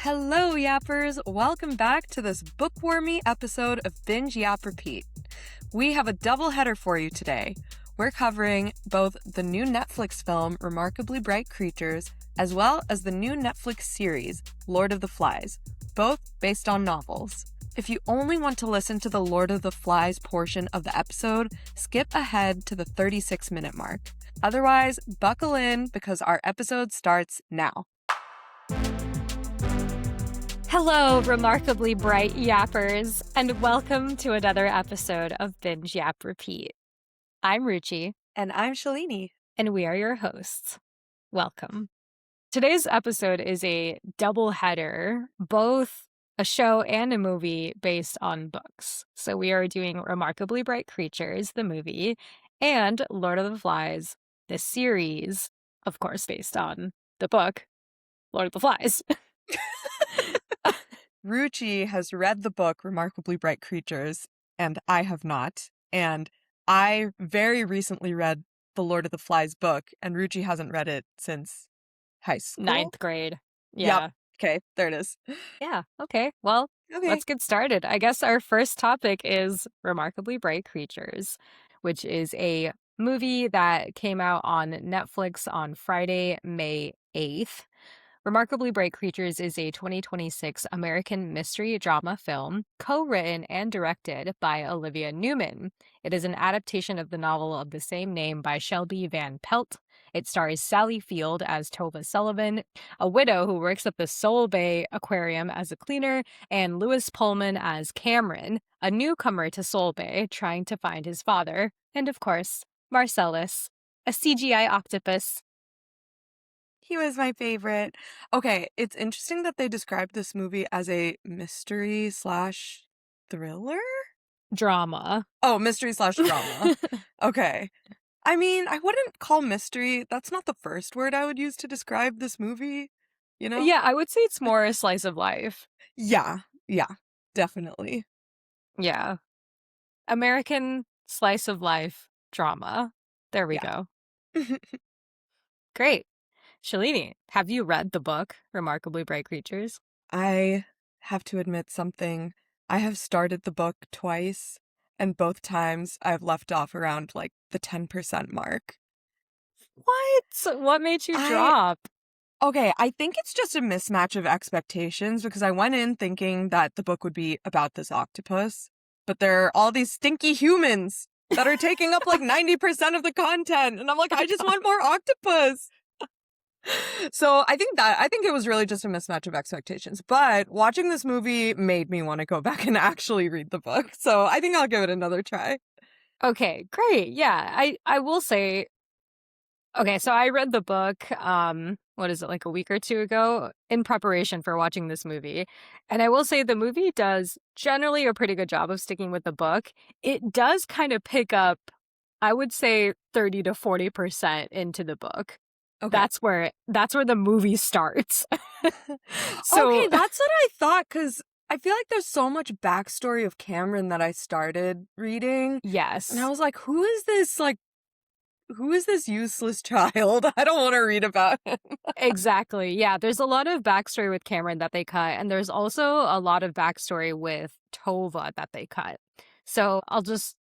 Hello, yappers! Welcome back to this bookwormy episode of Binge, Yap, Repeat. We have a double header for you today. We're covering both the new Netflix film, Remarkably Bright Creatures, as well as the new Netflix series, Lord of the Flies, both based on novels. If you only want to listen to the Lord of the Flies portion of the episode, skip ahead to the 36-minute mark. Otherwise, buckle in because our episode starts now. Hello, remarkably bright yappers, and welcome to another episode of Binge, Yap, Repeat. I'm Ruchi. And I'm Shalini. And we are your hosts. Welcome. Today's episode is a double header, both a show and a movie based on books. So we are doing Remarkably Bright Creatures, the movie, and Lord of the Flies, the series, of course, based on the book, Lord of the Flies. Ruchi has read the book Remarkably Bright Creatures, and I have not. And I very recently read the Lord of the Flies book, and Ruchi hasn't read it since high school. 9th grade. Yeah. Yep. Okay, there it is. Yeah. Okay. Well, let's get started. I guess our first topic is Remarkably Bright Creatures, which is a movie that came out on Netflix on Friday, May 8th. Remarkably Bright Creatures is a 2026 American mystery drama film co-written and directed by Olivia Newman. It is an adaptation of the novel of the same name by Shelby Van Pelt. It stars Sally Field as Tova Sullivan, a widow who works at the Soul Bay Aquarium as a cleaner, and Lewis Pullman as Cameron, a newcomer to Soul Bay trying to find his father, and of course, Marcellus, a CGI octopus. He was my favorite. Okay, it's interesting that they described this movie as a mystery/thriller? Drama. Oh, mystery/drama. Okay. I mean, I wouldn't call mystery. That's not the first word I would use to describe this movie, you know? Yeah, I would say it's more a slice of life. Yeah, definitely. Yeah. American slice of life drama. There we go. Great. Shalini, have you read the book, Remarkably Bright Creatures? I have to admit something. I have started the book twice, and both times I've left off around, like, the 10% mark. What? What made you drop? Okay, I think it's just a mismatch of expectations because I went in thinking that the book would be about this octopus, but there are all these stinky humans that are taking up like 90% of the content, and I'm like, I just want more octopus. So I think it was really just a mismatch of expectations, but watching this movie made me want to go back and actually read the book. So I think I'll give it another try. Okay, great. Yeah, I will say, okay, so I read the book, what is it, like a week or two ago in preparation for watching this movie. And I will say the movie does generally a pretty good job of sticking with the book. It does kind of pick up, I would say 30 to 40% into the book. Okay. That's where the movie starts. Okay, that's what I thought, because I feel like there's so much backstory of Cameron that I started reading. Yes. And I was like, who is this useless child? I don't want to read about him. Exactly. Yeah, there's a lot of backstory with Cameron that they cut, and there's also a lot of backstory with Tova that they cut. So I'll just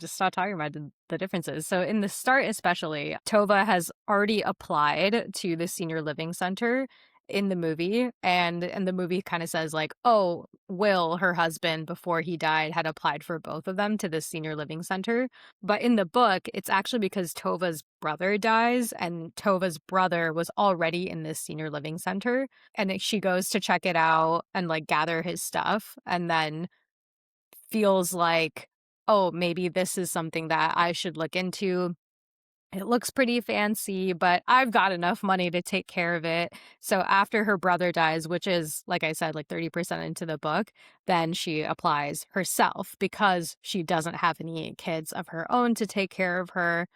start talking about the differences. So in the start especially, Tova has already applied to the senior living center in the movie, and the movie kind of says like, oh, Will, her husband, before he died, had applied for both of them to the senior living center. But in the book, it's actually because Tova's brother dies, and Tova's brother was already in this senior living center, and she goes to check it out and like gather his stuff, and then feels like, oh, maybe this is something that I should look into. It looks pretty fancy, but I've got enough money to take care of it. So after her brother dies, which is, like I said, like 30% into the book, then she applies herself because she doesn't have any kids of her own to take care of her.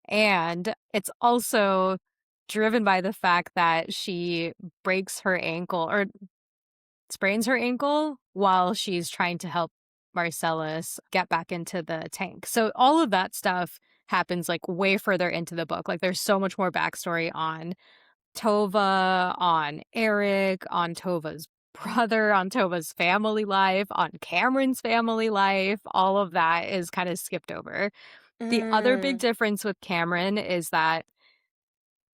And it's also driven by the fact that she breaks her ankle or sprains her ankle while she's trying to help Marcellus get back into the tank. So all of that stuff happens like way further into the book. Like there's so much more backstory on Tova, on Eric, on Tova's brother, on Tova's family life, on Cameron's family life. All of that is kind of skipped over. The other big Mm. difference with Cameron is that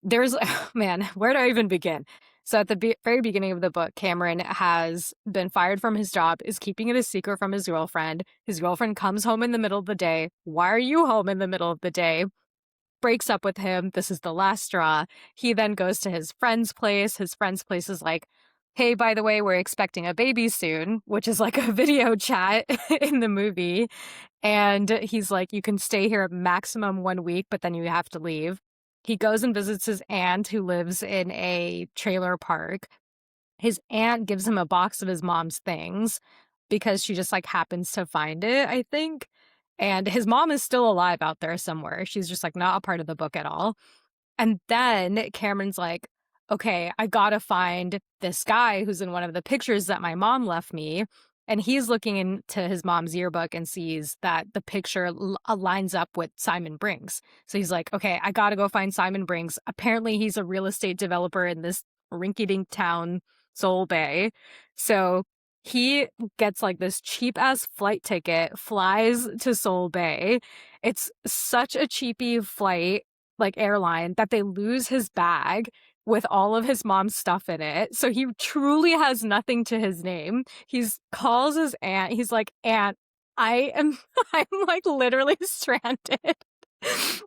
there's man, where do I even begin? So at the very beginning of the book, Cameron has been fired from his job, is keeping it a secret from his girlfriend. His girlfriend comes home in the middle of the day. Why are you home in the middle of the day? Breaks up with him. This is the last straw. He then goes to his friend's place. His friend's place is like, hey, by the way, we're expecting a baby soon, which is like a video chat in the movie. And he's like, you can stay here maximum 1 week, but then you have to leave. He goes and visits his aunt who lives in a trailer park. His aunt gives him a box of his mom's things because she just like happens to find it, I think. And his mom is still alive out there somewhere. She's just like not a part of the book at all. And then Cameron's like, okay, I gotta find this guy who's in one of the pictures that my mom left me. And he's looking into his mom's yearbook and sees that the picture lines up with Simon Briggs. So he's like, okay, I gotta go find Simon Briggs. Apparently, he's a real estate developer in this rinky-dink town, Soul Bay. So he gets like this cheap ass flight ticket, flies to Soul Bay. It's such a cheapy flight, like airline, that they lose his bag with all of his mom's stuff in it. So he truly has nothing to his name. He's calls his aunt. He's like, Aunt, I'm like literally stranded.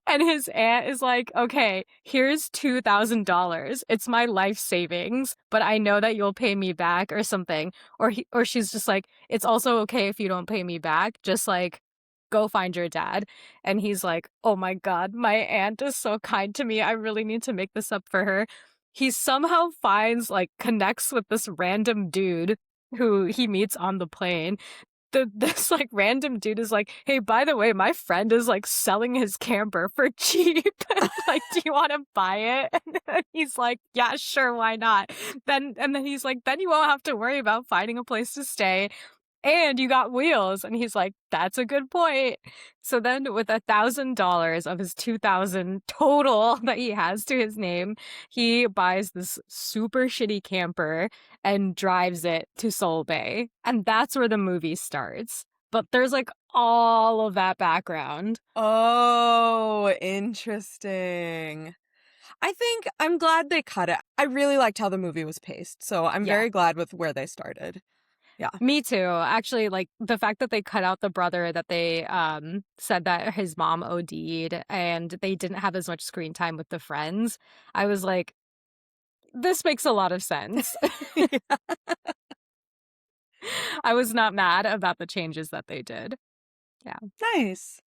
And his aunt is like, okay, here's $2,000. It's my life savings, but I know that you'll pay me back or something. Or she's just like, it's also okay if you don't pay me back. Just like, go find your dad. And he's like, oh my God, my aunt is so kind to me. I really need to make this up for her. He somehow connects with this random dude who he meets on the plane. This like random dude is like, hey, by the way, my friend is like selling his camper for cheap. Like, do you want to buy it? And then he's like, yeah, sure, why not? And then he's like, then you won't have to worry about finding a place to stay. And you got wheels. And he's like, that's a good point. So then with $1,000 of his 2,000 total that he has to his name, he buys this super shitty camper and drives it to Soul Bay. And that's where the movie starts. But there's like all of that background. Oh, interesting. I think I'm glad they cut it. I really liked how the movie was paced, so I'm Yeah. very glad with where they started. Yeah. Me too. Actually, like the fact that they cut out the brother, that they said that his mom OD'd and they didn't have as much screen time with the friends. I was like, this makes a lot of sense. Yeah. I was not mad about the changes that they did. Yeah. Nice.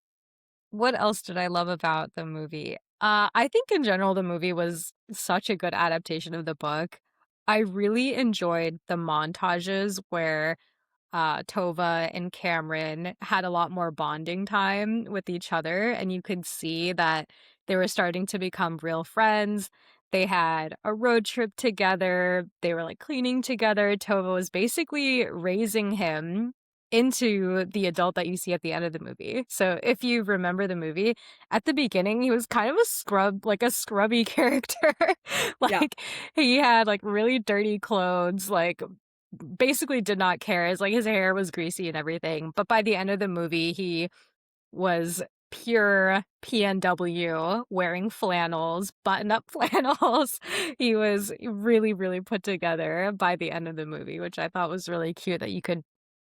What else did I love about the movie? I think in general, the movie was such a good adaptation of the book. I really enjoyed the montages where Tova and Cameron had a lot more bonding time with each other, and you could see that they were starting to become real friends. They had a road trip together. They were like cleaning together. Tova was basically raising him into the adult that you see at the end of the movie. So if you remember the movie, at the beginning, he was kind of a scrub, like a scrubby character. Like he had like really dirty clothes, like basically did not care. It's like his hair was greasy and everything. But by the end of the movie, he was pure PNW, wearing flannels, button-up flannels. He was really, really put together by the end of the movie, which I thought was really cute that you could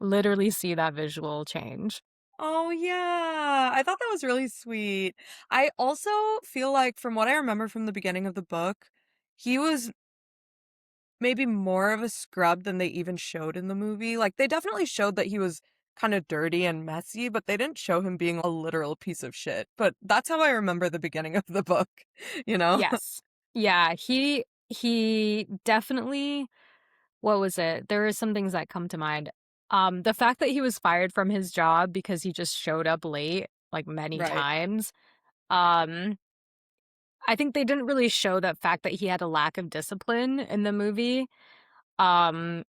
literally see that visual change. Oh, yeah. I thought that was really sweet. I also feel like, from what I remember from the beginning of the book, he was maybe more of a scrub than they even showed in the movie. Like, they definitely showed that he was kind of dirty and messy, but they didn't show him being a literal piece of shit. But that's how I remember the beginning of the book, you know? Yes. Yeah, he definitely, what was it? There are some things that come to mind. The fact that he was fired from his job because he just showed up late, like many Right. times. Um, I think they didn't really show that fact that he had a lack of discipline in the movie.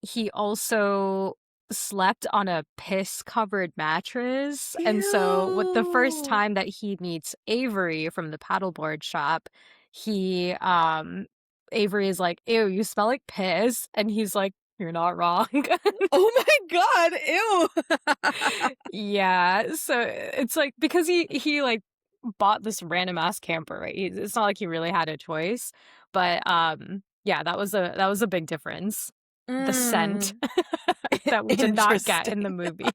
He also slept on a piss-covered mattress. And so with the first Ew. time that he meets Avery from the paddleboard shop, he Avery is like, ew, you smell like piss. And he's like, You're not wrong. Oh my God, ew. Yeah, so it's like because he like bought this random ass camper, right? It's not like he really had a choice, but yeah, that was a big difference. The scent Mm, that we did not get in the interesting. movie.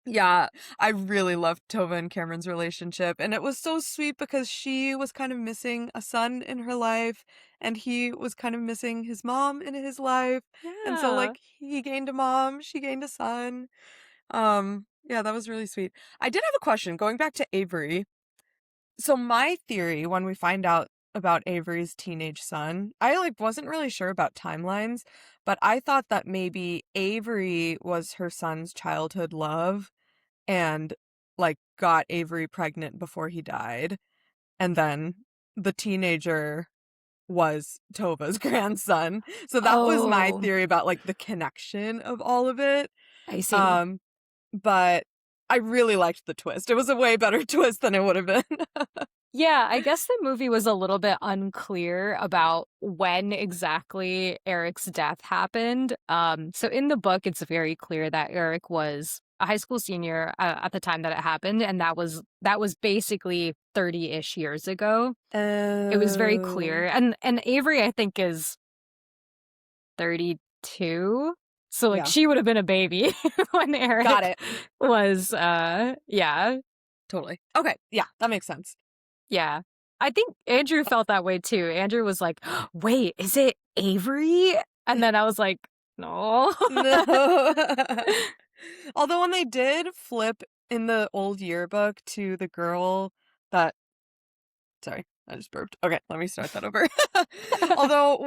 Yeah, I really loved Tova and Cameron's relationship, and it was so sweet because she was kind of missing a son in her life, and he was kind of missing his mom in his life, and so, Yeah. like, he gained a mom, she gained a son. Yeah, that was really sweet. I did have a question, going back to Avery. So my theory when we find out about Avery's teenage son, I, like, wasn't really sure about timelines, but I thought that maybe Avery was her son's childhood love and, like, got Avery pregnant before he died, and then the teenager was Tova's grandson. So that was my Oh, theory about, like, the connection of all of it. I see. Um, but I really liked the twist. It was a way better twist than it would have been. Yeah, I guess the movie was a little bit unclear about when exactly Eric's death happened. So in the book, it's very clear that Eric was a high school senior at the time that it happened, and that was basically 30-ish years ago. It was very Oh, clear, and Avery, I think, is 32, so like yeah. she would have been a baby when Got Eric it. was, yeah. Totally. Okay, yeah, that makes sense. Yeah. I think Andrew felt that way too. Andrew was like, wait, is it Avery? And then I was like, no. No. Although when they did flip in the old yearbook to the girl that sorry, I just burped. Okay, let me start that over. Although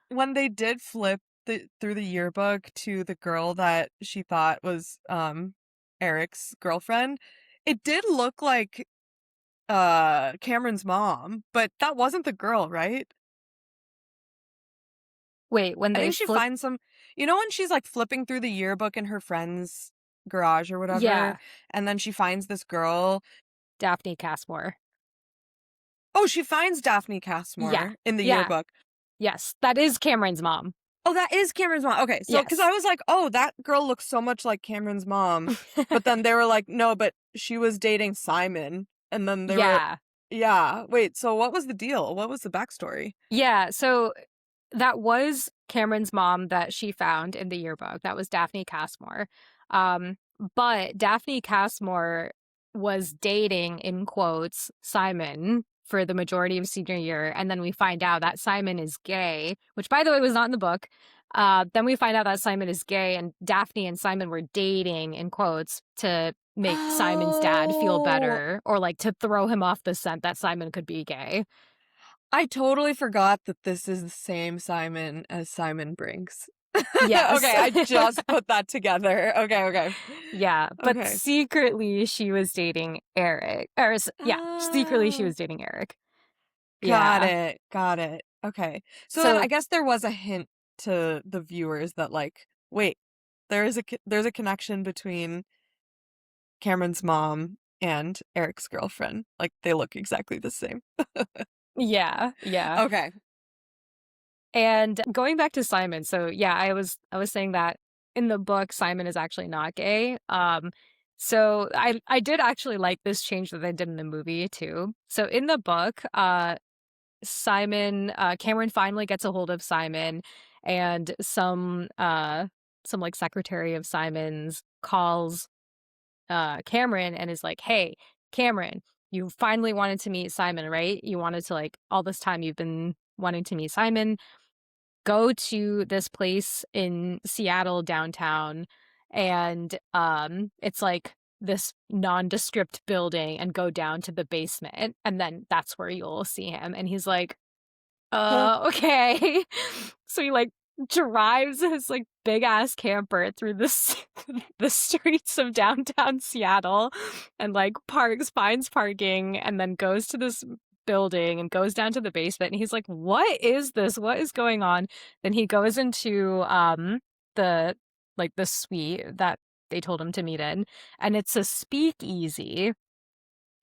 when they did flip through the yearbook to the girl that she thought was Eric's girlfriend, it did look like Cameron's mom, but that wasn't the girl, right? Wait, when I they think she flip, finds some, when she's like flipping through the yearbook in her friend's garage or whatever, yeah, and then she finds this girl. Daphne Casmore. Oh, she finds Daphne Yeah, Cassmore in the yeah, yearbook. yes, that is Cameron's mom. Oh, that is Cameron's mom. Okay, so because I Yes. was like, oh, that girl looks so much like Cameron's mom, but then they were like, no, but she was dating Simon, and then they were, Yeah, yeah. Wait, so what was the deal? What was the backstory? yeah. So that was Cameron's mom that she found in the yearbook. That was Daphne Casmore. Um, but Daphne Casmore was dating, in quotes, Simon for the majority of senior year. And then we find out that Simon is gay, which, by the way, was not in the book. Then we find out that Simon is gay, and Daphne and Simon were dating, in quotes, to make Simon's dad feel Oh, better or like to throw him off the scent that Simon could be gay. I totally forgot that this is the same Simon as Simon Brinks. Yes. Okay, I just put that together. Okay, okay. Yeah, but Okay. secretly she was dating Eric. Yeah, secretly she Oh, was dating Eric. got Yeah. it. Got it. Okay. So then So I guess there was a hint to the viewers that like, wait, there's a connection between Cameron's mom and Eric's girlfriend. Like they look exactly the same. yeah, yeah. Okay. And going back to Simon, so yeah, I was saying that in the book Simon is actually not gay. So I did actually like this change that they did in the movie too. So in the book, Simon Cameron finally gets a hold of Simon, and some like secretary of Simon's calls Cameron and is like, "Hey, Cameron, you finally wanted to meet Simon, right? You wanted to like all this time you've been wanting to meet Simon. Go to this place in Seattle downtown, and it's like this nondescript building, and go down to the basement, and then that's where you'll see him." And he's like, Huh. okay. So he like drives his like big ass camper through the streets of downtown Seattle and like finds parking, and then goes to this building and goes down to the basement, and he's like, what is this? What is going on? Then he goes into the the suite that they told him to meet in, and it's a speakeasy,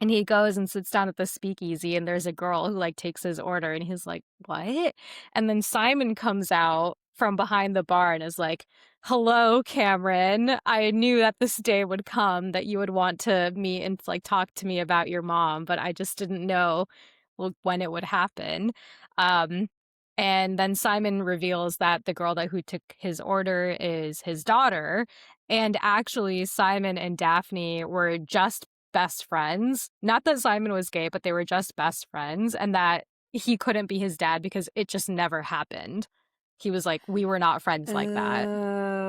and he goes and sits down at the speakeasy, and there's a girl who like takes his order, and he's like, what? And then Simon comes out from behind the bar and is like, "Hello, Cameron. I knew that this day would come that you would want to meet and like talk to me about your mom, but I just didn't know when it would happen." Um, and then Simon reveals that the girl who took his order is his daughter. And actually, Simon and Daphne were just best friends. Not that Simon was gay, but they were just best friends, and that he couldn't be his dad because it just never happened. He was like, we were not friends like that.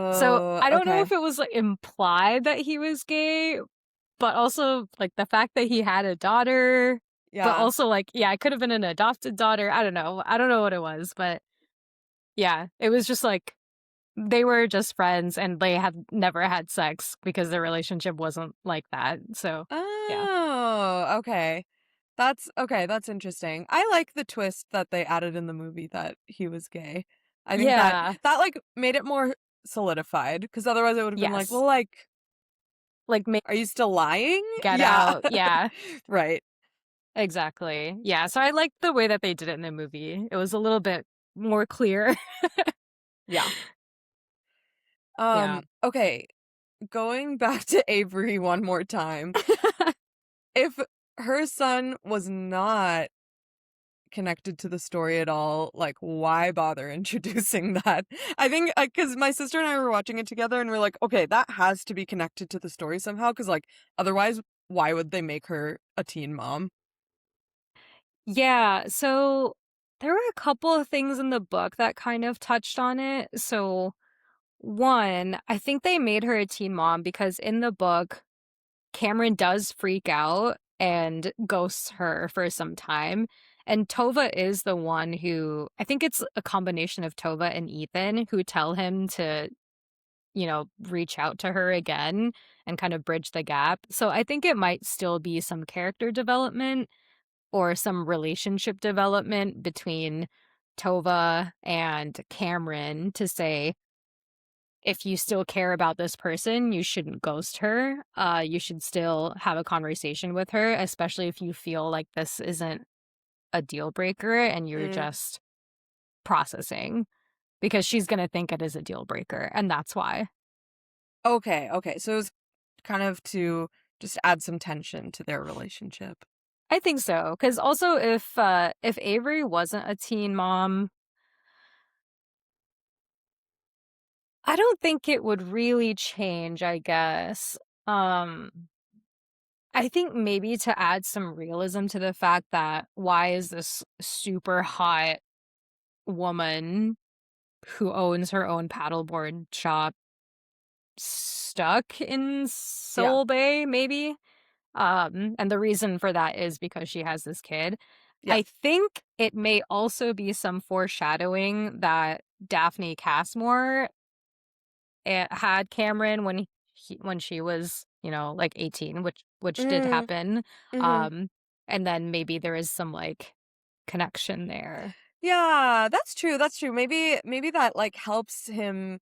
So Oh, I don't know okay. if it was like implied that he was gay, but also like the fact that he had a daughter, but Yeah. also like, yeah, it could have been an adopted daughter. I don't know. I don't know what it was, but yeah, it was just like they were just friends and they had never had sex because their relationship wasn't like that. So yeah. Oh, okay. That's okay, that's interesting. I like the twist that they added in the movie that he was gay. I think that Yeah. that like made it more solidified because otherwise it would have been like, Yes. well, like, Like make are you still lying? Get Yeah. Out. Yeah. Right. Exactly. Yeah. So I liked the way that they did it in the movie. It was a little bit more clear. Yeah. Yeah. Okay, going back to Avery one more time. If her son was not connected to the story at all, like, why bother introducing that? I think because my sister and I were watching it together and we're like, okay, that has to be connected to the story somehow because like otherwise why would they make her a teen mom? Yeah. So there were a couple of things in the book that kind of touched on it. So one, I think they made her a teen mom because in the book, Cameron does freak out and ghosts her for some time. And Tova is the one who, I think it's a combination of Tova and Ethan who tell him to, reach out to her again and kind of bridge the gap. So I think it might still be some character development or some relationship development between Tova and Cameron to say, if you still care about this person, you shouldn't ghost her. You should still have a conversation with her, especially if you feel like this isn't a deal breaker and you're Mm, just processing, because she's going to think it is a deal breaker. And that's why. okay. So it was kind of to just add some tension to their relationship. I think so. Because also, if Avery wasn't a teen mom, I don't think it would really change, I guess. Um, I think maybe to add some realism to the fact that why is this super hot woman who owns her own paddleboard shop stuck in Yeah. Soul Bay, maybe? And the reason for that is because she has this kid. Yeah. I think it may also be some foreshadowing that Daphne Castmore had Cameron when she was, like 18, which did Mm, happen. mhm. Um, and then maybe there is some like connection there. Yeah, that's true. That's true. Maybe that like helps them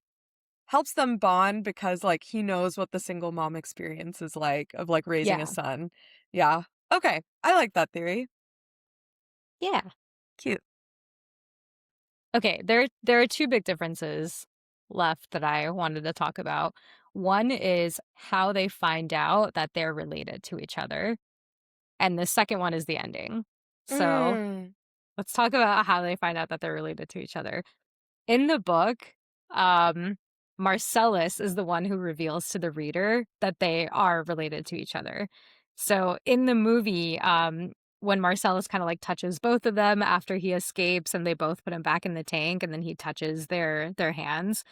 bond because like he knows what the single mom experience is like of like raising a Yeah. son. Yeah. Okay. I like that theory. Yeah. Cute. Okay, there are two big differences left that I wanted to talk about. One is how they find out that they're related to each other, and the second one is the ending. So, Mm. let's talk about how they find out that they're related to each other. In the book, um, Marcellus is the one who reveals to the reader that they are related to each other. So in the movie, when Marcellus kind of like touches both of them after he escapes and they both put him back in the tank and then he touches their hands.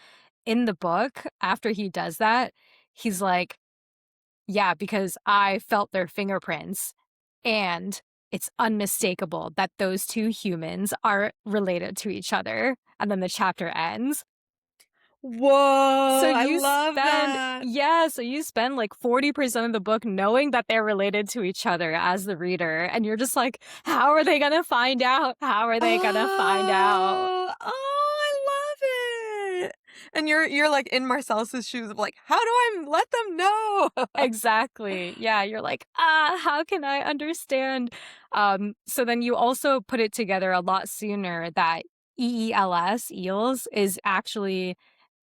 In the book, after he does that, he's like, yeah, because I felt their fingerprints and it's unmistakable that those two humans are related to each other. And then the chapter ends. So Whoa, I you love spend, that. yeah, so you spend like 40% of the book knowing that they're related to each other as the reader. And you're just like, how are they going to find out? How are they going to find out? I love it. And you're like in Marcellus's shoes of like, how do I let them know? Exactly. Yeah, you're like, how can I understand? So then you also put it together a lot sooner that EELS, eels, is actually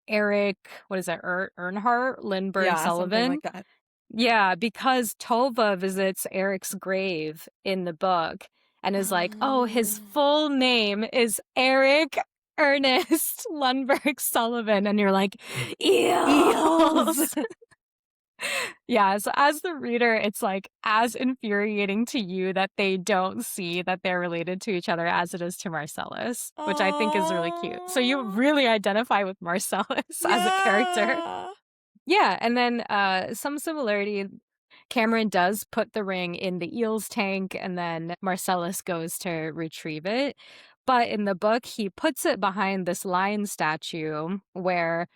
Eric, what is that, Earnhardt Lindbergh Yeah, something Sullivan. like that. Yeah, because Tova visits Eric's grave in the book and is like, oh, his full name is Eric Ernest Lundberg Sullivan. And you're like, Eels. eels. Yeah, so as the reader, it's like as infuriating to you that they don't see that they're related to each other as it is to Marcellus, which I think is really cute. So you Oh, really identify with Marcellus as a character. yeah. Yeah, and then some similarity. Cameron does put the ring in the eel's tank, and then Marcellus goes to retrieve it. But in the book, he puts it behind this lion statue where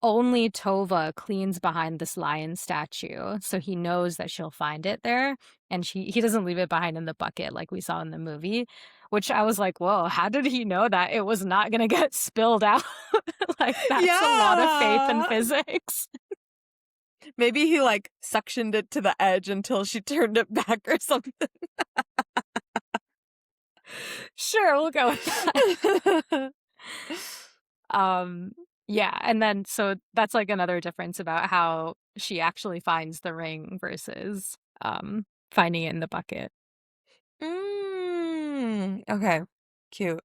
only Tova cleans behind this lion statue. So he knows that she'll find it there, and he doesn't leave it behind in the bucket like we saw in the movie, which I was like, whoa, how did he know that it was not going to get spilled out? Like, that's a lot of faith in Yeah. physics. Maybe he like suctioned it to the edge until she turned it back or something. Sure, we'll go with that. Um, yeah, and then so that's like another difference about how she actually finds the ring versus finding it in the bucket. Okay. Cute.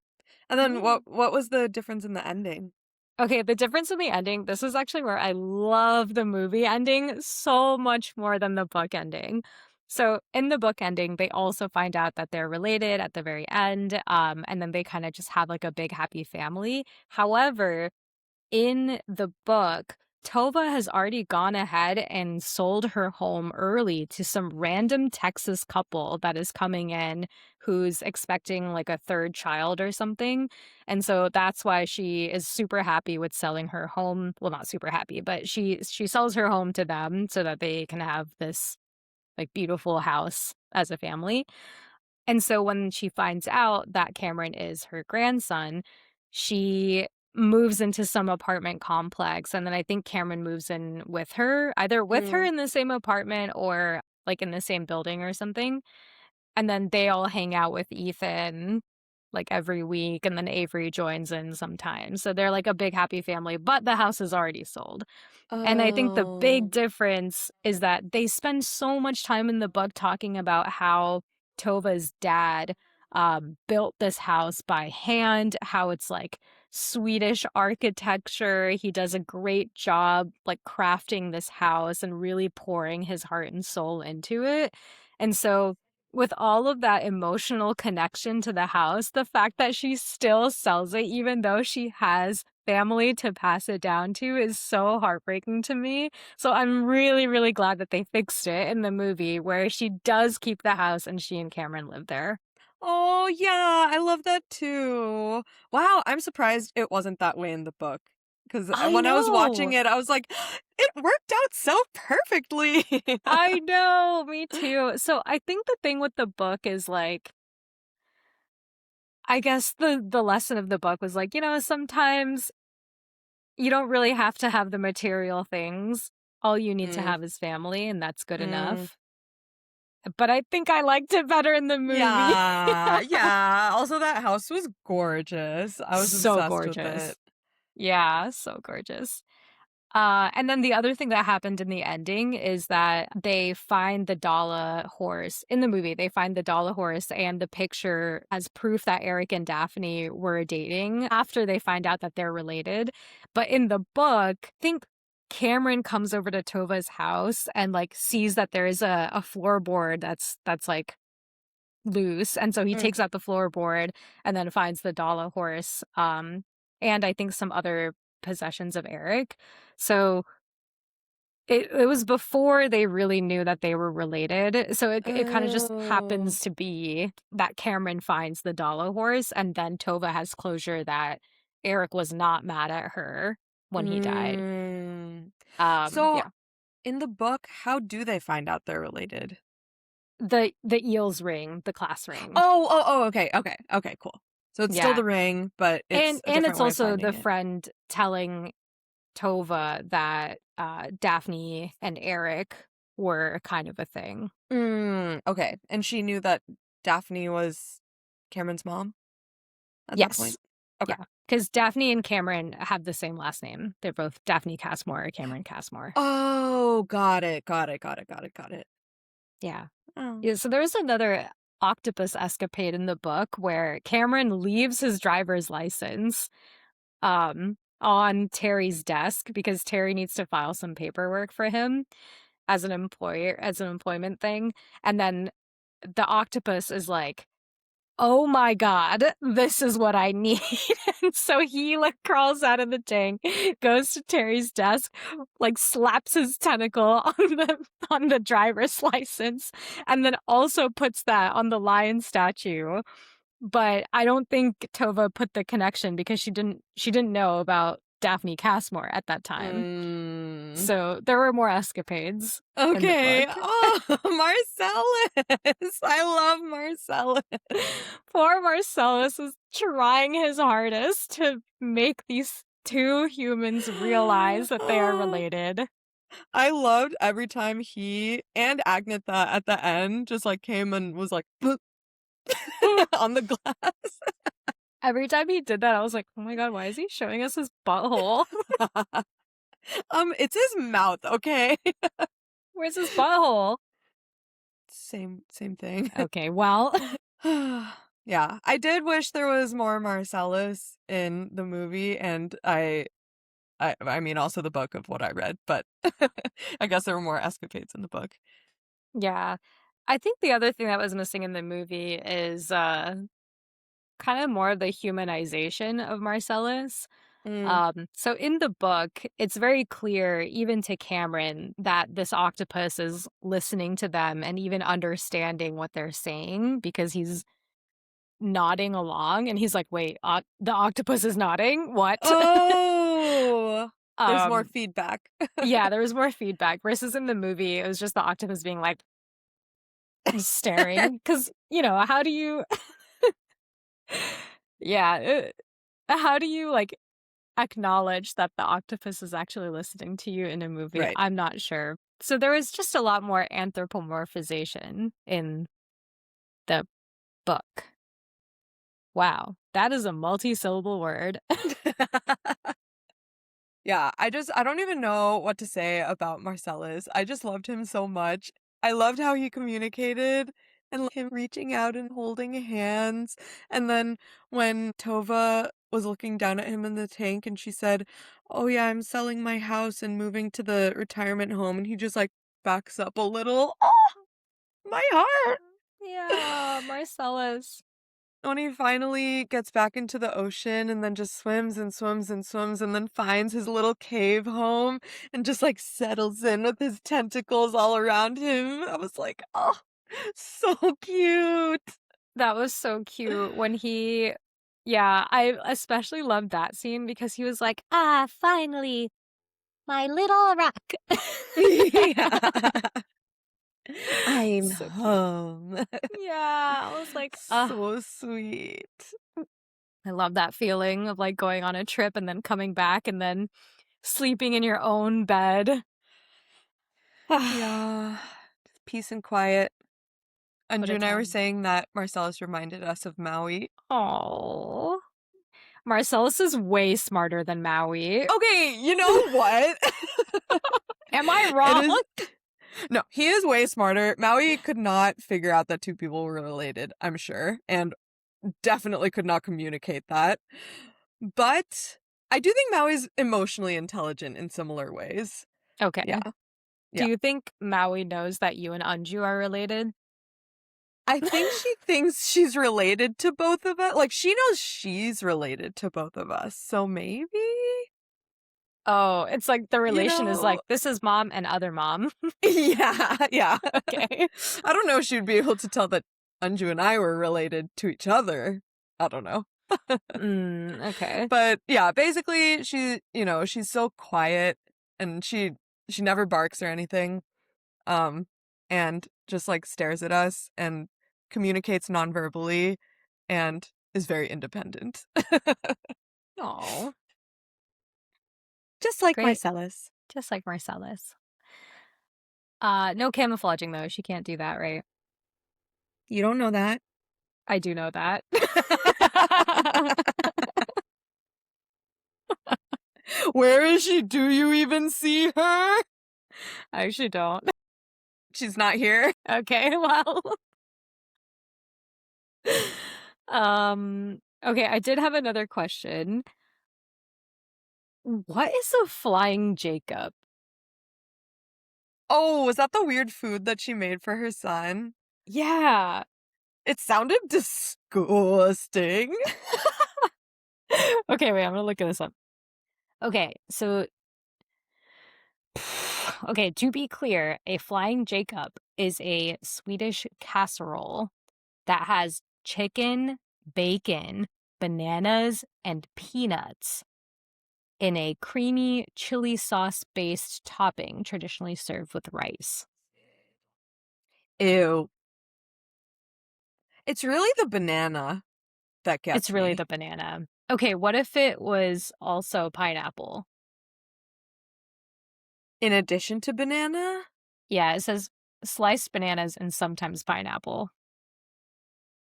And then Yeah. what was the difference in the ending? Okay, the difference in the ending, this is actually where I love the movie ending so much more than the book ending. So in the book ending, they also find out that they're related at the very end, and then they kind of just have like a big happy family. However, in the book, Tova has already gone ahead and sold her home early to some random Texas couple that is coming in who's expecting like a third child or something. And so that's why she is super happy with selling her home. Well, not super happy, but she sells her home to them so that they can have this like beautiful house as a family. And so when she finds out that Cameron is her grandson, she moves into some apartment complex. And then I think Cameron moves in with her, either with her Mm. in the same apartment or like in the same building or something. And then they all hang out with Ethan like every week. And then Avery joins in sometimes. So they're like a big happy family, but the house is already sold. And I think the big Oh. difference is that they spend so much time in the book talking about how Tova's dad built this house by hand, how it's like Swedish architecture. He does a great job like crafting this house and really pouring his heart and soul into it. And so with all of that emotional connection to the house, the fact that she still sells it, even though she has family to pass it down to, is so heartbreaking to me. So I'm really, really glad that they fixed it in the movie where she does keep the house and she and Cameron live there. Oh, yeah, I love that too. Wow, I'm surprised it wasn't that way in the book. Because I when I was watching know. it, I was like, it worked out so perfectly. I know, me too. So I think the thing with the book is like, I guess the lesson of the book was like, sometimes you don't really have to have the material things. All you need to Mm, have is family, and that's good mm. enough. But I think I liked it better in the movie. Yeah, yeah. Also, that house was gorgeous. I was So obsessed with gorgeous. it. Yeah, so gorgeous. And then the other thing that happened in the ending is that they find the Dala horse in the movie. They find the Dala horse and the picture as proof that Eric and Daphne were dating after they find out that they're related. But in the book, I think Cameron comes over to Tova's house and like sees that there is a floorboard that's like loose. And so he Mm. takes out the floorboard and then finds the Dala horse. And I think some other possessions of Eric. So it was before they really knew that they were related. So it kind of just Oh. happens to be that Cameron finds the Dala horse, and then Tova has closure that Eric was not mad at her when he died. Mm. So, Yeah. in the book, how do they find out they're related? The eels ring, the class ring. Oh, okay, okay, okay, cool. So it's still Yeah. the ring, but it's a And different it's way of also finding the it. friend telling Tova that Daphne and Eric were kind of a thing. Okay. And she knew that Daphne was Cameron's mom at that Yes. point? Okay. Yeah, because Daphne and Cameron have the same last name. They're both Daphne Castmore or Cameron Castmore. Oh, got it. Yeah. Oh. Yeah, so there's another octopus escapade in the book where Cameron leaves his driver's license on Terry's desk because Terry needs to file some paperwork for him as an employment thing. And then the octopus is like, oh my God, this is what I need. And so he like crawls out of the tank, goes to Terry's desk, like slaps his tentacle on the driver's license, and then also puts that on the lion statue. But I don't think Tova put the connection because she didn't know about Daphne Castmore at that time. Mm. So there were more escapades in the Okay. book. Oh, Marcellus. I love Marcellus. Poor Marcellus is trying his hardest to make these two humans realize that they are related. I loved every time he and Agnetha at the end just like came and was like on the glass. Every time he did that, I was like, oh my God, why is he showing us his butthole? It's his mouth, okay? Where's his butthole? Same thing. Okay, well. Yeah, I did wish there was more Marcellus in the movie, and I mean also the book of what I read, but I guess there were more escapades in the book. Yeah. I think the other thing that was missing in the movie is kind of more of the humanization of Marcellus. So in the book, it's very clear, even to Cameron, that this octopus is listening to them and even understanding what they're saying because he's nodding along and he's like, wait, the octopus is nodding? What? Oh, there's more feedback. Yeah, there was more feedback versus in the movie, it was just the octopus being like staring. Because, how do you... Yeah, how do you, like, acknowledge that the octopus is actually listening to you in a movie? Right. I'm not sure. So there was just a lot more anthropomorphization in the book. Wow, that is a multi-syllable word. Yeah, I don't even know what to say about Marcellus. I just loved him so much. I loved how he communicated and like, him reaching out and holding hands. And then when Tova was looking down at him in the tank and she said, "Oh yeah, I'm selling my house and moving to the retirement home," and he just like backs up a little. Oh, my heart. Yeah, Marcellus. When he finally gets back into the ocean and then just swims and swims and swims and then finds his little cave home and just like settles in with his tentacles all around him. I was like, oh, so cute. That was so cute when I especially loved that scene because he was like, finally, my little rock. Yeah. I'm So cute. home. Yeah, I was like, So sweet. I love that feeling of like going on a trip and then coming back and then sleeping in your own bed. Yeah. Peace and quiet. What Anju a and I were time. saying that Marcellus reminded us of Maui. Oh, Marcellus is way smarter than Maui. Okay, you know what? Am I wrong? No, he is way smarter. Maui could not figure out that two people were related, I'm sure, and definitely could not communicate that. But I do think Maui's emotionally intelligent in similar ways. Okay. Yeah. Do Yeah. you think Maui knows that you and Anju are related? I think she thinks she's related to both of us. Like, she knows she's related to both of us. So maybe? Oh, it's like the relation is like, know? this is mom and other mom. Yeah. Okay. I don't know if she'd be able to tell that Anju and I were related to each other. I don't know. Okay. But yeah, basically she's so quiet and she never barks or anything. And just like stares at us and communicates non-verbally and is very independent. Oh, Just like great. Marcellus. Just like Marcellus. No camouflaging though. She can't do that, right? You don't know that. I do know that. Where is she? Do you even see her? I actually don't. She's not here. Okay, well. Okay, I did have another question. What is a flying Jacob? Oh, was that the weird food that she made for her son? Yeah. It sounded disgusting. Okay, wait, I'm gonna look this up. Okay, so okay, to be clear, a flying Jacob is a Swedish casserole that has chicken, bacon, bananas, and peanuts in a creamy chili sauce based topping traditionally served with rice. Ew. It's really the banana that gets It's really me. the banana. Okay, what if it was also pineapple? In addition to banana? Yeah, it says sliced bananas and sometimes pineapple.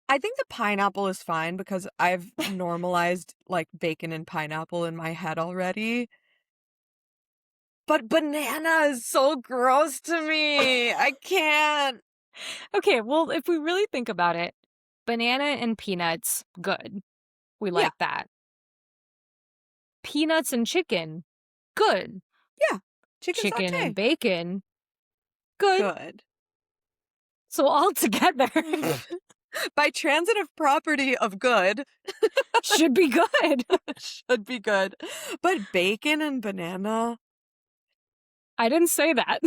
I think the pineapple is fine because I've normalized like bacon and pineapple in my head already. But banana is so gross to me. I can't. Okay, well, if we really think about it, banana and peanuts, good. We Yeah. like that. Peanuts and chicken, good. Yeah. Chicken and Sauté. bacon, good. Good. So all together By transitive property of good, should be good. should be good. But bacon and banana? I didn't say that.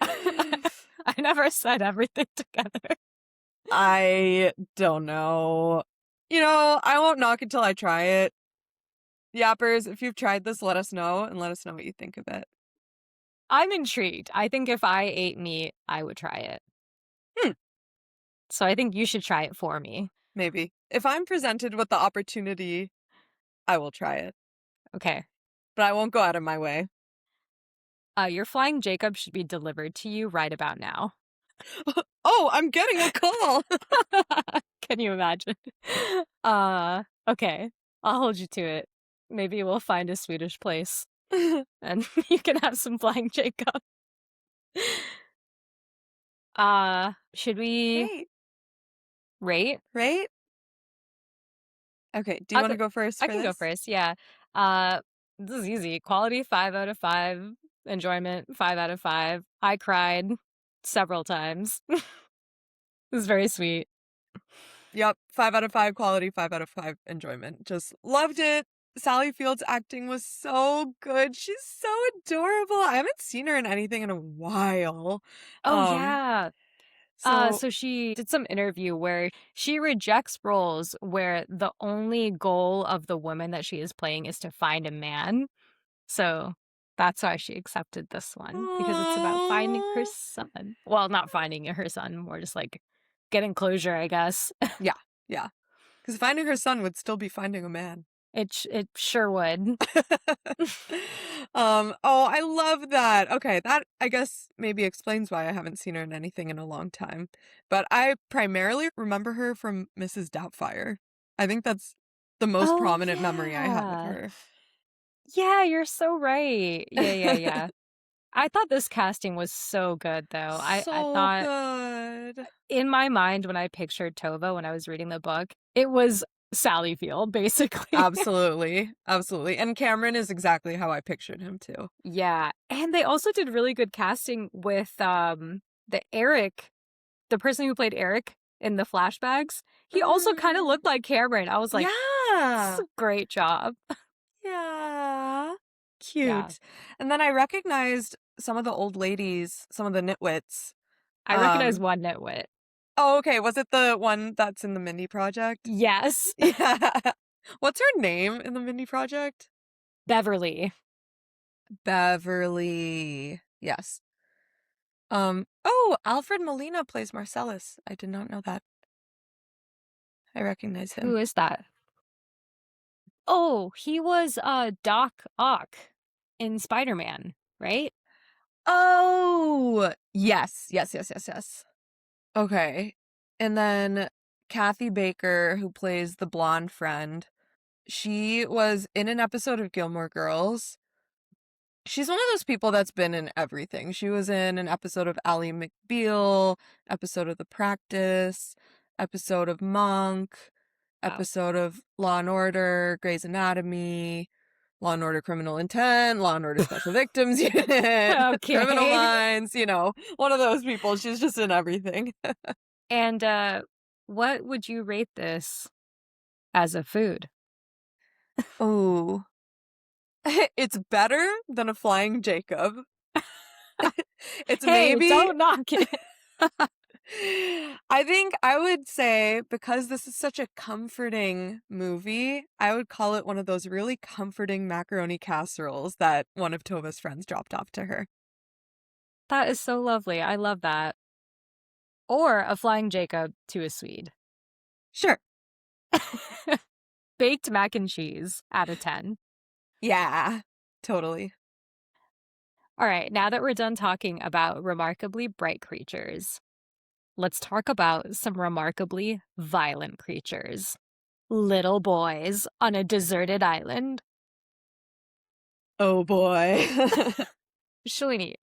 I never said everything together. I don't know. You know, I won't knock it till I try it. Yappers, if you've tried this, let us know and let us know what you think of it. I'm intrigued. I think if I ate meat, I would try it. Hmm. So I think you should try it for me. Maybe. If I'm presented with the opportunity, I will try it. Okay. But I won't go out of my way. Your flying Jacob should be delivered to you right about now. Oh, I'm getting a call. Can you imagine? Okay. I'll hold you to it. Maybe we'll find a Swedish place and you can have some flying Jacob. Should we rate? Right? Okay, do you want to go first I for can this? go first, yeah. This is easy. Quality 5 out of 5. Enjoyment 5 out of 5. I cried several times. It was very sweet. Yep, 5 out of 5 quality, 5 out of 5 enjoyment. Just loved it. Sally Field's acting was so good. She's so adorable. I haven't seen her in anything in a while. Oh, yeah. So So she did some interview where she rejects roles where the only goal of the woman that she is playing is to find a man. So that's why she accepted this one, because it's about finding her son. Well, not finding her son, more just like getting closure, I guess. yeah. Because finding her son would still be finding a man. It sure would. Oh, I love that. Okay, that I guess maybe explains why I haven't seen her in anything in a long time. But I primarily remember her from Mrs. Doubtfire. I think that's the most prominent memory I have of her. Yeah, you're so right. Yeah. I thought this casting was so good, though. I So thought good. in my mind when I pictured Tova when I was reading the book, it was Sally Field, basically. Absolutely. Absolutely. And Cameron is exactly how I pictured him too. Yeah. And they also did really good casting with the Eric, the person who played Eric in the flashbacks. He also kind of looked like Cameron. I was like, yeah. this is a great job. Yeah. Cute. Yeah. And then I recognized some of the old ladies, some of the nitwits. I recognize one nitwit. Oh, okay. Was it the one that's in the Mindy Project? Yes. Yeah. What's her name in the Mindy Project? Beverly. Beverly. Yes. Oh, Alfred Molina plays Marcellus. I did not know that. I recognize him. Who is that? Oh, he was Doc Ock in Spider-Man, right? Oh, yes. Okay. And then Kathy Baker, who plays the blonde friend. She was in an episode of Gilmore Girls. She's one of those people that's been in everything. She was in an episode of Ally McBeal, episode of The Practice, episode of Monk, Wow. episode of Law and Order, Grey's Anatomy, Law and Order Criminal Intent, Law and Order Special Victims Unit, Criminal Okay. Minds, one of those people. She's just in everything. And what would you rate this as a food? Oh, it's better than a flying Jacob. It's Hey, maybe, don't knock it. I think I would say, because this is such a comforting movie, I would call it one of those really comforting macaroni casseroles that one of Tova's friends dropped off to her. That is so lovely. I love that. Or a flying Jacob to a Swede. Sure. Baked mac and cheese out of 10. Yeah, totally. All right, now that we're done talking about remarkably bright creatures, let's talk about some remarkably violent creatures. Little boys on a deserted island. Oh boy. Shalini,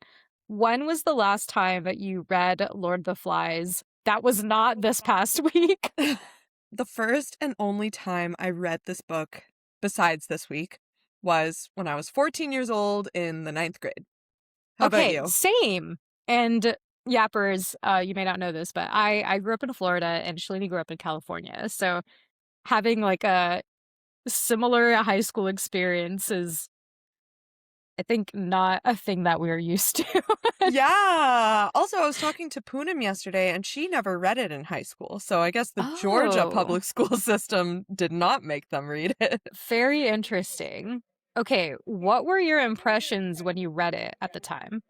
when was the last time that you read Lord of the Flies? That was not this past week. The first and only time I read this book, besides this week, was when I was 14 years old in the 9th grade. How about Okay, you? same. And yappers, you may not know this, but I grew up in Florida and Shalini grew up in California. So having like a similar high school experience is, I think, not a thing that we're used to. Yeah. Also, I was talking to Poonam yesterday, and she never read it in high school. So I guess the Georgia Oh, public school system did not make them read it. very interesting. Okay, what were your impressions when you read it at the time?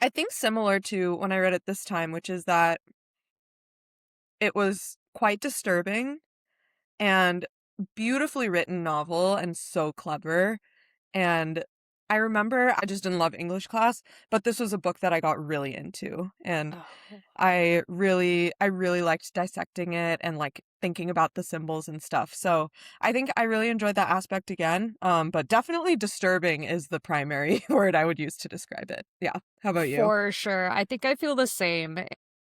I think similar to when I read it this time, which is that it was quite disturbing and beautifully written novel and so clever. And I remember I just didn't love English class, but this was a book that I got really into. And Oh. I really liked dissecting it and like thinking about the symbols and stuff. So I think I really enjoyed that aspect again. But definitely disturbing is the primary word I would use to describe it. Yeah. How about you? For sure. I think I feel the same.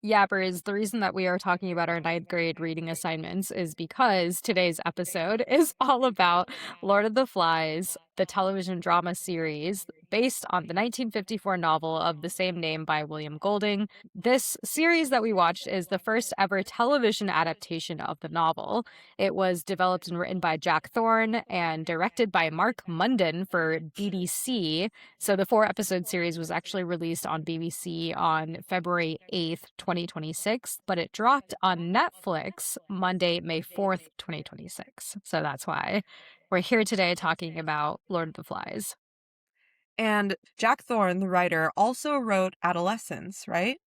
Yappers, the reason that we are talking about our 9th grade reading assignments is because today's episode is all about Lord of the Flies, the television drama series based on the 1954 novel of the same name by William Golding. This series that we watched is the first ever television adaptation of the novel. It was developed and written by Jack Thorne and directed by Mark Munden for BBC. So the 4-episode series was actually released on BBC on February 8th, 2026, but it dropped on Netflix Monday, May 4th, 2026. So that's why we're here today talking about Lord of the Flies. And Jack Thorne, the writer, also wrote Adolescence, right?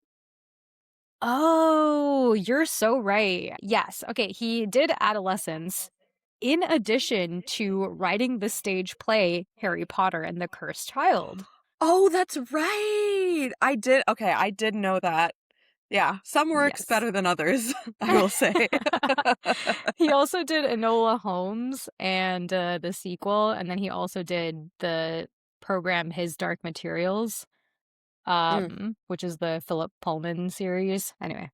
Oh, you're so right. Yes. Okay, he did Adolescence in addition to writing the stage play Harry Potter and the Cursed Child. Oh, that's right. I did know that. Yeah, some works Yes. better than others, I will say. He also did Enola Holmes and the sequel, and then he also did the program His Dark Materials, Mm, which is the Philip Pullman series. Anyway,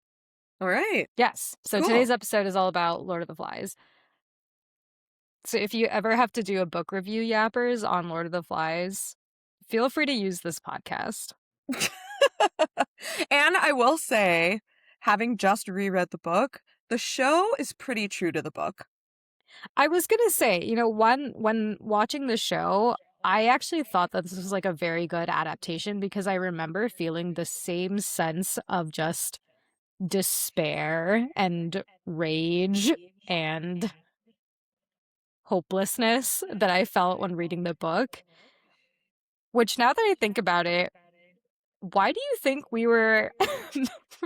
all right. yes. So Cool. today's episode is all about Lord of the Flies. So if you ever have to do a book review, yappers, on Lord of the Flies, feel free to use this podcast. And I will say, having just reread the book, the show is pretty true to the book. I was gonna say, when watching the show, I actually thought that this was like a very good adaptation because I remember feeling the same sense of just despair and rage and hopelessness that I felt when reading the book. Which, now that I think about it, why do you think we were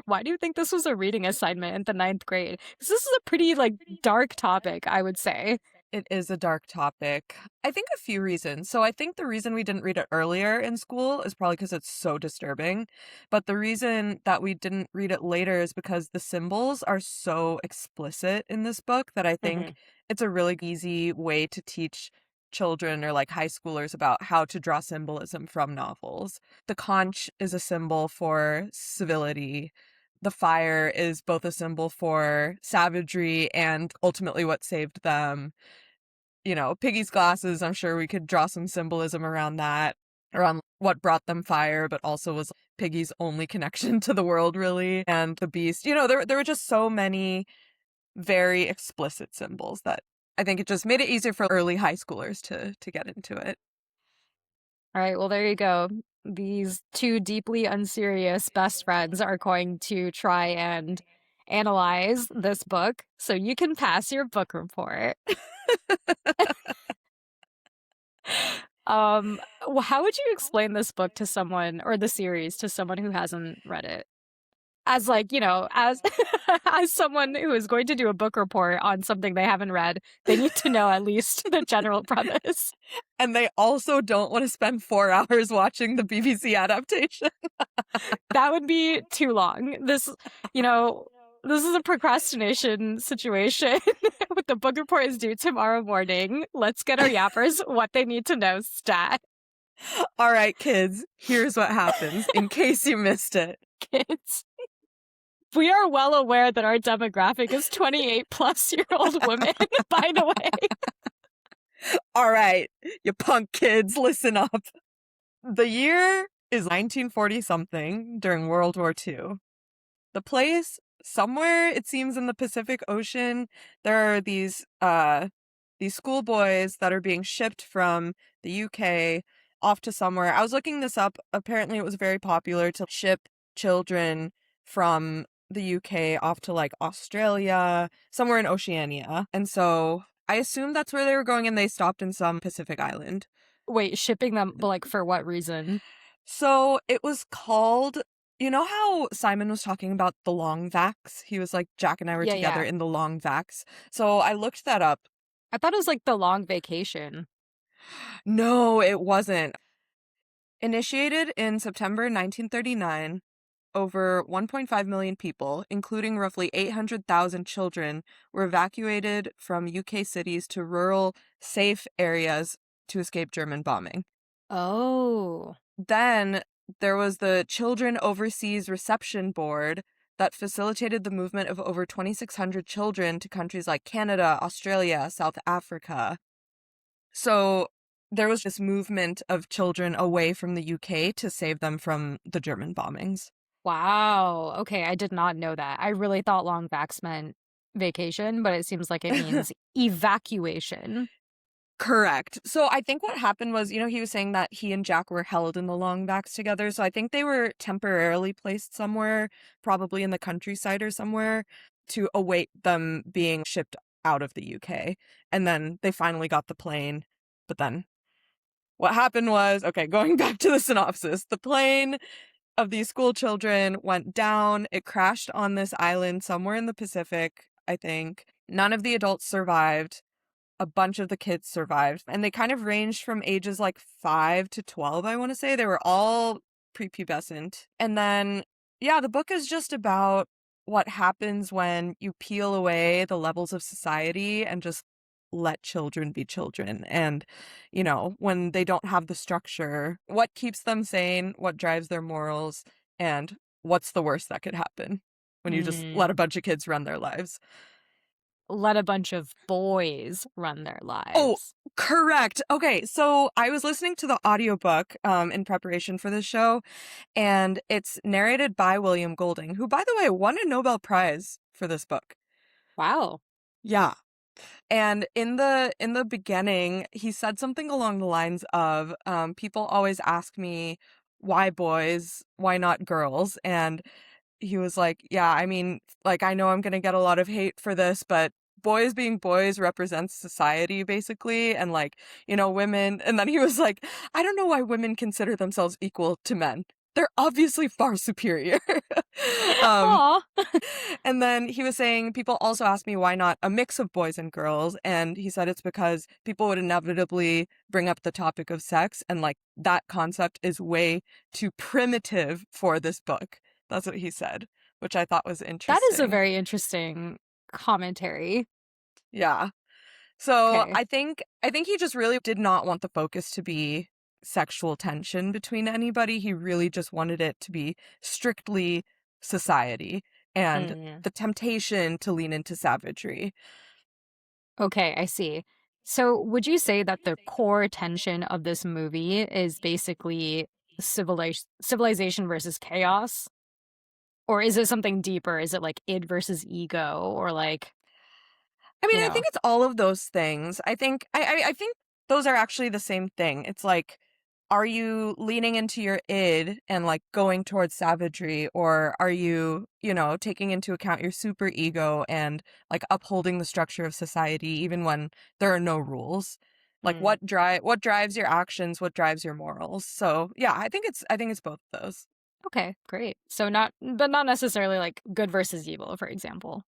why do you think this was a reading assignment in the 9th grade? Because this is a pretty like dark topic, I would say. It is a dark topic. I think a few reasons. So I think the reason we didn't read it earlier in school is probably because it's so disturbing. But the reason that we didn't read it later is because the symbols are so explicit in this book that I Hmm. think it's a really easy way to teach children or like high schoolers about how to draw symbolism from novels. The conch is a symbol for civility. The fire is both a symbol for savagery and ultimately what saved them. Piggy's glasses, I'm sure we could draw some symbolism around that, around what brought them fire, but also was Piggy's only connection to the world, really. And the beast, there were just so many very explicit symbols that I think it just made it easier for early high schoolers to get into it. All right, well, there you go. These two deeply unserious best friends are going to try and analyze this book so you can pass your book report. How would you explain this book to someone, or the series to someone who hasn't read it? As like, as as someone who is going to do a book report on something they haven't read, they need to know at least the general premise. And they also don't want to spend 4 hours watching the BBC adaptation. That would be too long. This is a procrastination situation. The book report is due tomorrow morning. Let's get our yappers what they need to know stat. All right, kids, here's what happens in case you missed it. Kids. We are well aware that our demographic is 28-plus-year-old women, by the way. All right, you punk kids, listen up. The year is 1940-something during World War II. The place, somewhere, it seems, in the Pacific Ocean, there are these schoolboys that are being shipped from the UK off to somewhere. I was looking this up. Apparently, it was very popular to ship children from the UK off to like Australia, somewhere in Oceania. And so I assume that's where they were going, and they stopped in some Pacific island. Wait, shipping them, but like for what reason? So it was called, you know how Simon was talking about the long vax? He was like, Jack and I were together in the long vax. So I looked that up. I thought it was like the long vacation. No, it wasn't. Initiated in September 1939, over 1.5 million people, including roughly 800,000 children, were evacuated from UK cities to rural, safe areas to escape German bombing. Oh. Then there was the Children Overseas Reception Board that facilitated the movement of over 2,600 children to countries like Canada, Australia, South Africa. So there was this movement of children away from the UK to save them from the German bombings. Wow. Okay, I did not know that. I really thought long vax meant vacation, but it seems like it means evacuation. Correct. So I think what happened was, he was saying that he and Jack were held in the long vax together. So I think they were temporarily placed somewhere, probably in the countryside or somewhere, to await them being shipped out of the UK. And then they finally got the plane. But then what happened was, okay, going back to the synopsis, the plane of these school children went down. It crashed on this island somewhere in the Pacific, I think. None of the adults survived. A bunch of the kids survived, and they kind of ranged from ages like 5 to 12, I want to say. They were all prepubescent. And then, yeah, the book is just about what happens when you peel away the levels of society and just let children be children. And, when they don't have the structure, what keeps them sane, what drives their morals, and what's the worst that could happen when you just let a bunch of kids run their lives. Let a bunch of boys run their lives. Oh, correct. Okay, so I was listening to the audiobook in preparation for this show, and it's narrated by William Golding, who, by the way, won a Nobel Prize for this book. Wow. Yeah. And in the beginning, he said something along the lines of, people always ask me, why boys? Why not girls? And he was like, yeah, I mean, like, I know I'm going to get a lot of hate for this, but boys being boys represents society, basically. And like, women. And then he was like, I don't know why women consider themselves equal to men. they're obviously far superior. um, Aw. and then he was saying people also ask me why not a mix of boys and girls, and he said it's because people would inevitably bring up the topic of sex, and like that concept is way too primitive for this book. That's what he said, which I thought was That is a interesting. very interesting commentary. Yeah. So Okay. I think he just really did not want the focus to be sexual tension between anybody. He really just wanted it to be strictly society and Mm. the temptation to lean into savagery. Okay, I see. So, would you say that the core tension of this movie is basically civilization versus chaos? Or is it something deeper? Is it like id versus ego or like, I mean, you I know? think it's all of those things. I think those are actually the same thing. It's like, are you leaning into your id and like going towards savagery, or are you, taking into account your super ego and like upholding the structure of society even when there are no rules? Like Mm. what drives your actions, what drives your morals? So yeah, I think it's both of those. Okay, great. So not necessarily like good versus evil, for example.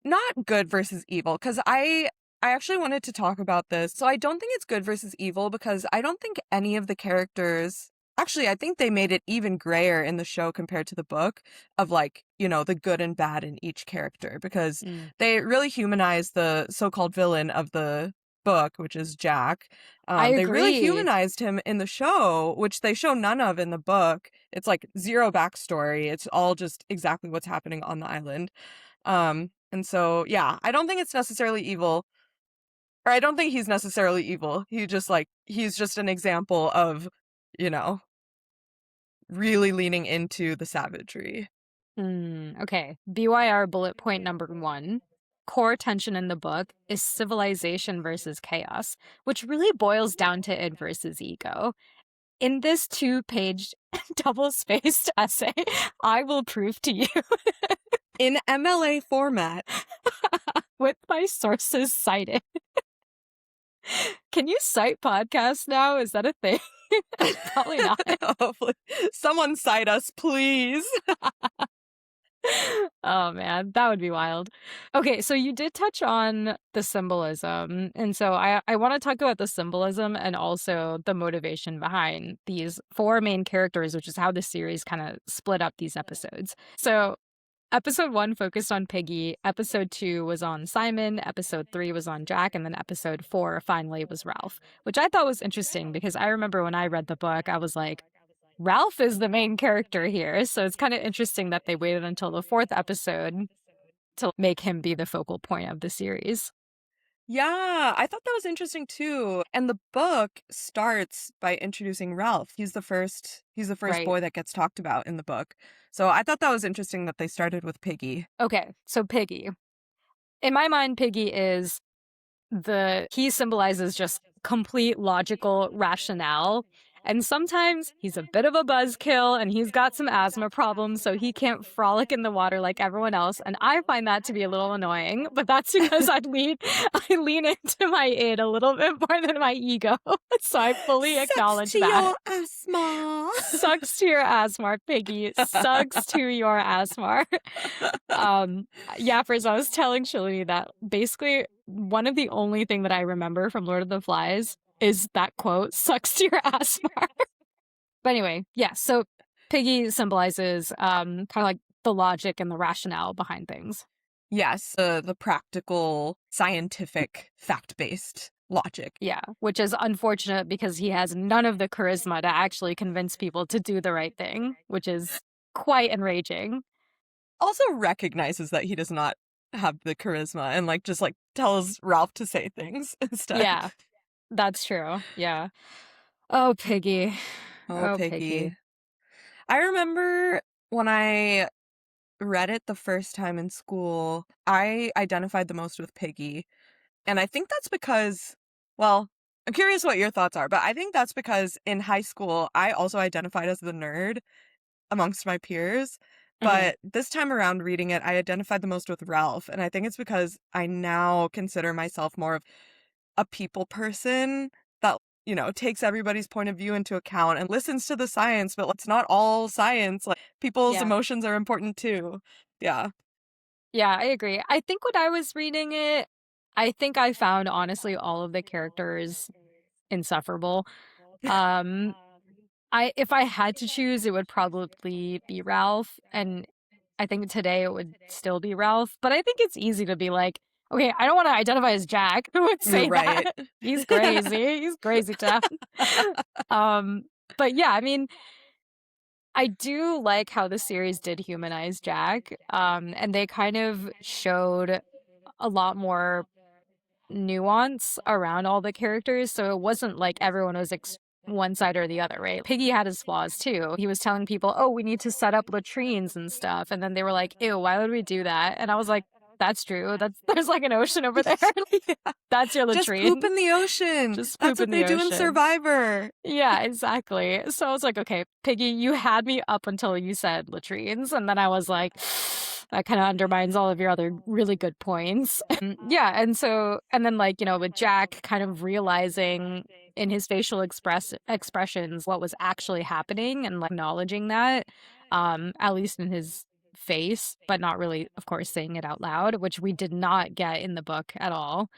Not good versus evil, because I actually wanted to talk about this. So I don't think it's good versus evil because I don't think any of the characters, actually I think they made it even grayer in the show compared to the book, of like, the good and bad in each character, because Mm. they really humanize the so-called villain of the book, which is Jack. I They really agree. humanized him in the show, which they show none of in the book. It's like zero backstory. It's all just exactly what's happening on the island. And so, yeah, I don't think it's necessarily evil, or I don't think he's necessarily evil. He's just an example of, you know, really leaning into the savagery. Okay. BYR bullet point number 1. Core tension in the book is civilization versus chaos, which really boils down to id versus ego. In this 2-page double-spaced essay, I will prove to you In MLA format. with my sources cited. Can you cite podcasts now? Is that a thing? Probably not. Hopefully, someone cite us, please. Oh man, that would be wild. Okay, so you did touch on the symbolism. And so I want to talk about the symbolism and also the motivation behind these 4 main characters, which is how the series kind of split up these episodes. So episode 1 focused on Piggy, episode 2 was on Simon, episode 3 was on Jack, and then episode 4 finally was Ralph, which I thought was interesting because I remember when I read the book, I was like, Ralph is the main character here. So it's kind of interesting that they waited until the 4th episode to make him be the focal point of the series. Yeah, I thought that was interesting too. And the book starts by introducing Ralph. He's the first Right. boy that gets talked about in the book. So I thought that was interesting that they started with Piggy. Okay, so Piggy. In my mind, Piggy is he symbolizes just complete logical rationale. And sometimes he's a bit of a buzzkill and he's got some asthma problems, so he can't frolic in the water like everyone else. And I find that to be a little annoying, but that's because I lean into my id a little bit more than my ego. So I fully Sucks acknowledge to that. your asthma. Sucks to your asthma, Piggy. Sucks to your asthma. Yappers, I was telling Shalini that basically one of the only thing that I remember from Lord of the Flies is that quote, sucks to your asthma. But anyway, yeah, so Piggy symbolizes kind of like the logic and the rationale behind things. Yes, the practical, scientific, fact-based logic. Yeah, which is unfortunate because he has none of the charisma to actually convince people to do the right thing, which is quite enraging. Also recognizes that he does not have the charisma and like just like tells Ralph to say things instead. Yeah, that's true. Yeah. Oh, Piggy. Oh, Oh, Piggy. Piggy. I remember when I read it the first time in school, I identified the most with Piggy. And I think that's because, well, I'm curious what your thoughts are, but I think that's because in high school, I also identified as the nerd amongst my peers. Mhm. But this time around reading it, I identified the most with Ralph. And I think it's because I now consider myself more of a people person that takes everybody's point of view into account and listens to the science, but it's not all science. Like, people's Yeah. emotions are important too. Yeah. Yeah, I agree. I think when I was reading it, I think I found honestly all of the characters insufferable. Um I if I had to choose, it would probably be Ralph, and I think today it would still be Ralph, but I think it's easy to be like, "Okay, I don't wanna identify as Jack." Who would say Right. that? He's crazy. He's crazy town. Um, but yeah, I mean, I do like how the series did humanize Jack, and they kind of showed a lot more nuance around all the characters, so it wasn't like everyone was one side or the other, right? Piggy had his flaws too. He was telling people, "Oh, we need to set up latrines and stuff," and then they were like, "Ew, why would we do that?" And I was like, "That's true. That's there's like an ocean over there. Yeah. That's your Just poop latrine. in the ocean. Just That's poop what in they the do in ocean." Survivor. Yeah, exactly. So I was like, "Okay, Piggy, you had me up until you said latrines," and then I was like, that kind of undermines all of your other really good points. Yeah, and then like, with Jack kind of realizing in his facial expressions what was actually happening and like acknowledging that, at least in his face, but not really, of course, saying it out loud, which we did not get in the book at all.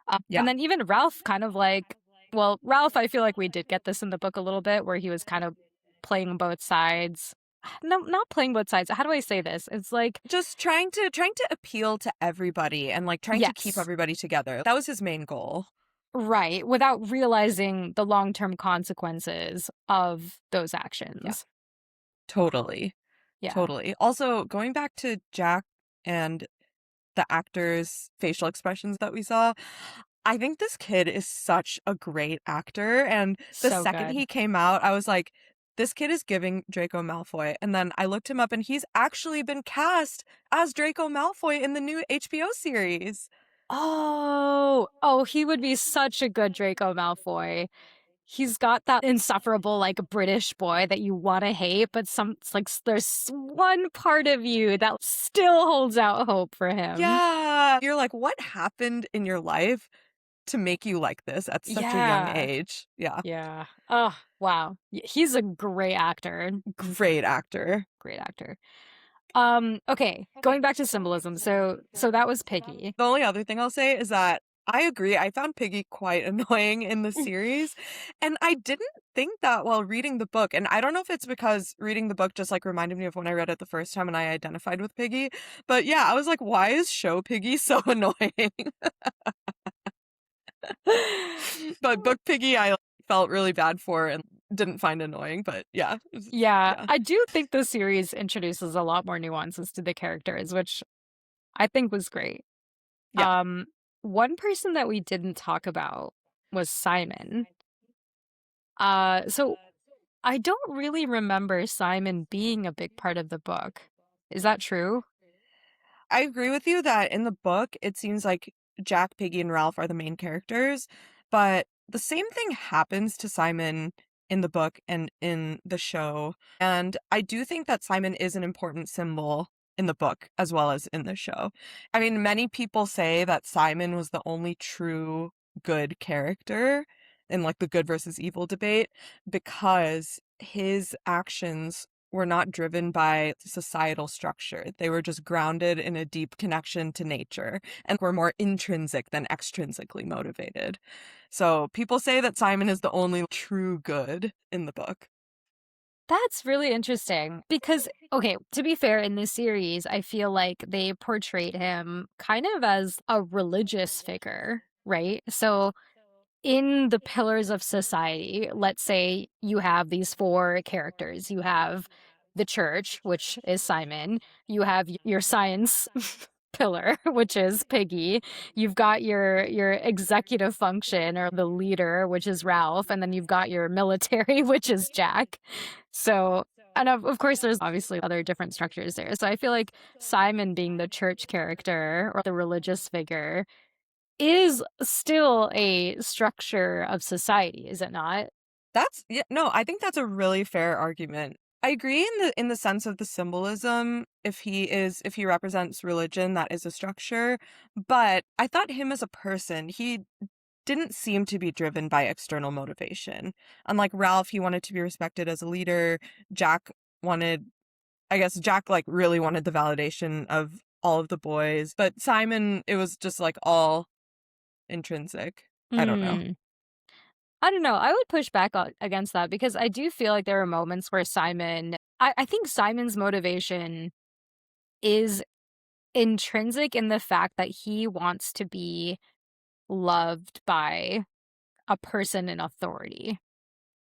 And Yeah. then even Ralph kind of like, well, Ralph, I feel like we did get this in the book a little bit where he was kind of playing both sides. No, not playing both sides. How do I say this? It's like, Just trying to appeal to everybody and like trying to keep yes, everybody together. That was his main goal. right, without realizing the long-term consequences of those Yeah. actions. Totally. Yeah, Totally. Also, going back to Jack and the actor's facial expressions that we saw, I think this kid is such a great actor. And the so second good. he came out, I was like, this kid is giving Draco Malfoy. And then I looked him up and he's actually been cast as Draco Malfoy in the new HBO series. Oh, he would be such a good Draco Malfoy. He's got that insufferable, like, British boy that you want to hate, but it's like there's one part of you that still holds out hope for him. Yeah. You're like, what happened in your life to make you like this at such a young Yeah. age? Yeah. Yeah. Oh, wow. He's a great actor. Great actor. Great actor. Okay, going back to symbolism. So that was Piggy. The only other thing I'll say is that I agree. I found Piggy quite annoying in the series, and I didn't think that while reading the book. And I don't know if it's because reading the book just like reminded me of when I read it the first time and I identified with Piggy. But yeah, I was like, why is show Piggy so annoying? But book Piggy, I felt really bad for and didn't find annoying. But yeah, Yeah, yeah, I do think the series introduces a lot more nuances to the characters, which I think was great. yeah. Um, One person that we didn't talk about was Simon. So I don't really remember Simon being a big part of the book. Is that true? I agree with you that in the book, it seems like Jack, Piggy, and Ralph are the main characters, but the same thing happens to Simon in the book and in the show. And I do think that Simon is an important symbol in the book as well as in the show. I mean, many people say that Simon was the only true good character in like the good versus evil debate because his actions were not driven by societal structure. They were just grounded in a deep connection to nature and were more intrinsic than extrinsically motivated. So people say that Simon is the only true good in the book. That's really interesting because, okay, to be fair, in this series, I feel like they portrayed him kind of as a religious figure, right? So in the pillars of society, let's say you have these four characters. You have the church, which is Simon. You have your science pillar, which is Piggy. You've got your executive function or the leader, which is Ralph, and then you've got your military, which is Jack. So, and of course, there's obviously other different structures there. So I feel like Simon being the church character or the religious figure is still a structure of society, is it not? That's yeah, no, I think that's a really fair argument. I agree in the sense of the symbolism. If he represents religion, that is a structure. But I thought him as a person, he didn't seem to be driven by external motivation. Unlike Ralph, he wanted to be respected as a leader. Jack wanted, I guess Jack like really wanted the validation of all of the boys, but Simon, it was just like all intrinsic. I don't know. Hmm. I don't know. I would push back against that because I do feel like there are moments where I think Simon's motivation is intrinsic in the fact that he wants to be loved by a person in authority.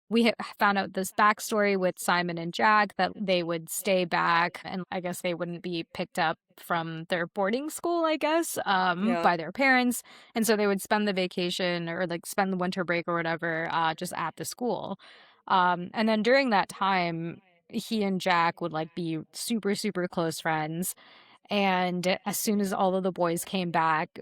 We found out this backstory with Simon and Jack that they would stay back and I guess they wouldn't be picked up from their boarding school, I guess, Yeah. by their parents. And so they would spend the vacation or like spend the winter break or whatever just at the school. And then during that time, he and Jack would like be super, super close friends. And as soon as all of the boys came back,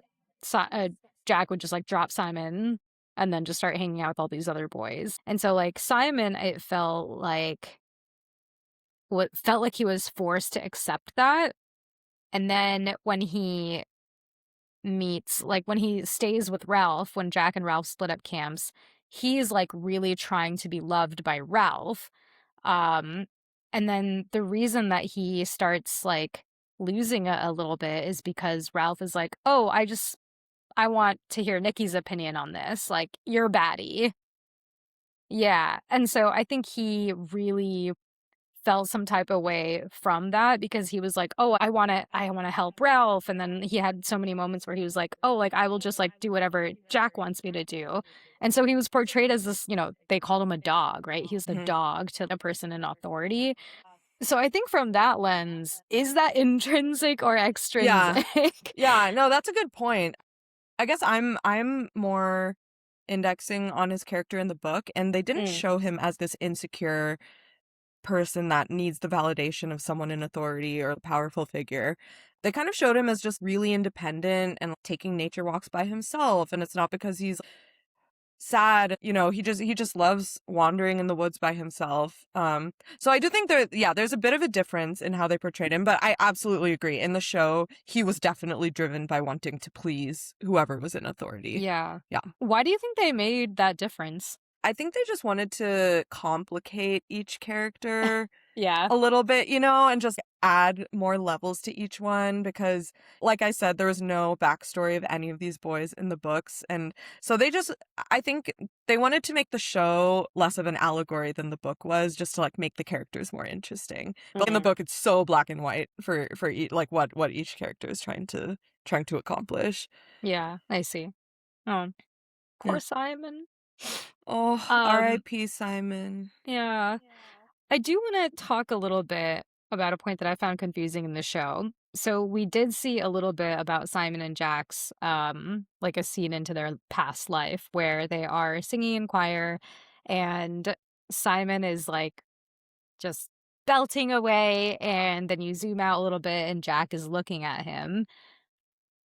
Jack would just like drop Simon and then just start hanging out with all these other boys. And so like Simon, it felt like he was forced to accept that. And then when he when he stays with Ralph, when Jack and Ralph split up camps, he's like really trying to be loved by Ralph. Um, and then the reason that he starts like losing a little bit is because Ralph is like, "Oh, I want to hear Nikki's opinion on this. Like, you're baddie." Yeah. And so I think he really felt some type of way from that because he was like, "Oh, I want to help Ralph." And then he had so many moments where he was like, "Oh, like I will just like do whatever Jack wants me to do." And so he was portrayed as this, they called him a dog, right? He's the Hmm. dog to a person in authority. So I think from that lens, is that intrinsic or Yeah. extrinsic? Yeah, no, that's a good point. I guess I'm more indexing on his character in the book, and they didn't Mm. show him as this insecure person that needs the validation of someone in authority or a powerful figure. They kind of showed him as just really independent and taking nature walks by himself, and it's not because he's sad, he just loves wandering in the woods by himself. So I do think there's a bit of a difference in how they portrayed him, but I absolutely agree. In the show, he was definitely driven by wanting to please whoever was in authority. Yeah. Yeah. Why do you think they made that difference? I think they just wanted to complicate each character Yeah. a little bit, and just add more levels to each one because, like I said, there was no backstory of any of these boys in the books. And so I think they wanted to make the show less of an allegory than the book was, just to like make the characters more interesting. But in the book, it's so black and white for like what each character is trying to accomplish. Yeah, I see. Oh, Yeah. poor Simon. Oh, Um, R.I.P. Simon. yeah. I do want to talk a little bit about a point that I found confusing in the show. So we did see a little bit about Simon and Jack's like a scene into their past life where they are singing in choir and Simon is like just belting away and then you zoom out a little bit and Jack is looking at him.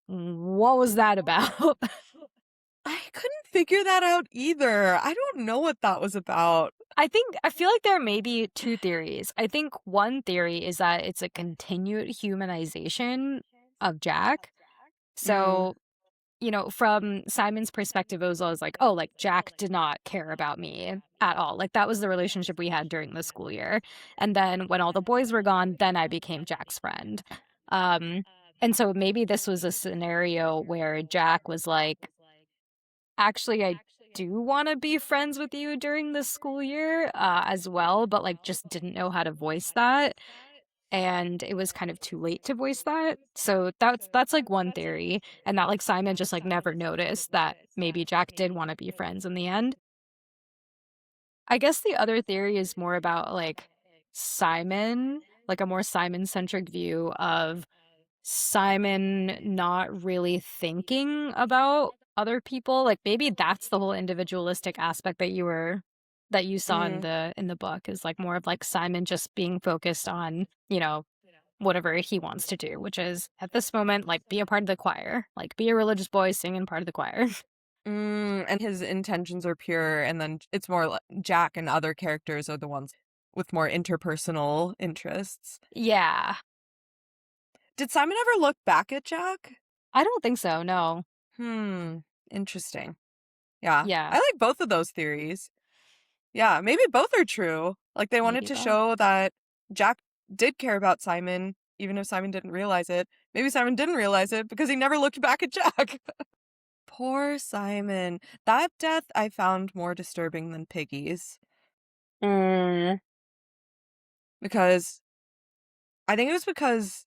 What was that about? I couldn't figure that out either. I don't know what that was about. I feel like there may be two theories. I think one theory is that it's a continued humanization of Jack. Mm. So, from Simon's perspective, it was always like, oh, like Jack did not care about me at all. Like that was the relationship we had during the school year. And then when all the boys were gone, then I became Jack's friend. Um, and so maybe this was a scenario where Jack was like, actually, I do want to be friends with you during the school year as well, but like just didn't know how to voice that. And it was kind of too late to voice that. So that's like one theory. And that like Simon just like never noticed that maybe Jack did want to be friends in the end. I guess the other theory is more about like Simon, like a more Simon centric view of Simon not really thinking about other people. Like maybe that's the whole individualistic aspect that you saw in Mm. the book is like more of like Simon just being focused on, whatever he wants to do, which is at this moment like be a part of the choir, like be a religious boy, sing in part of the choir. And his intentions are pure, and then it's more like Jack and other characters are the ones with more interpersonal interests. Yeah. Did Simon ever look back at Jack? I don't think so, no. Interesting. Yeah. Yeah, I like both of those theories. Yeah, maybe both are true. Like they wanted maybe to both. show that Jack did care about Simon, even if Simon didn't realize it. Maybe Simon didn't realize it because he never looked back at Jack. Poor Simon. That death I found more disturbing than Piggy's Mm. because I think it was because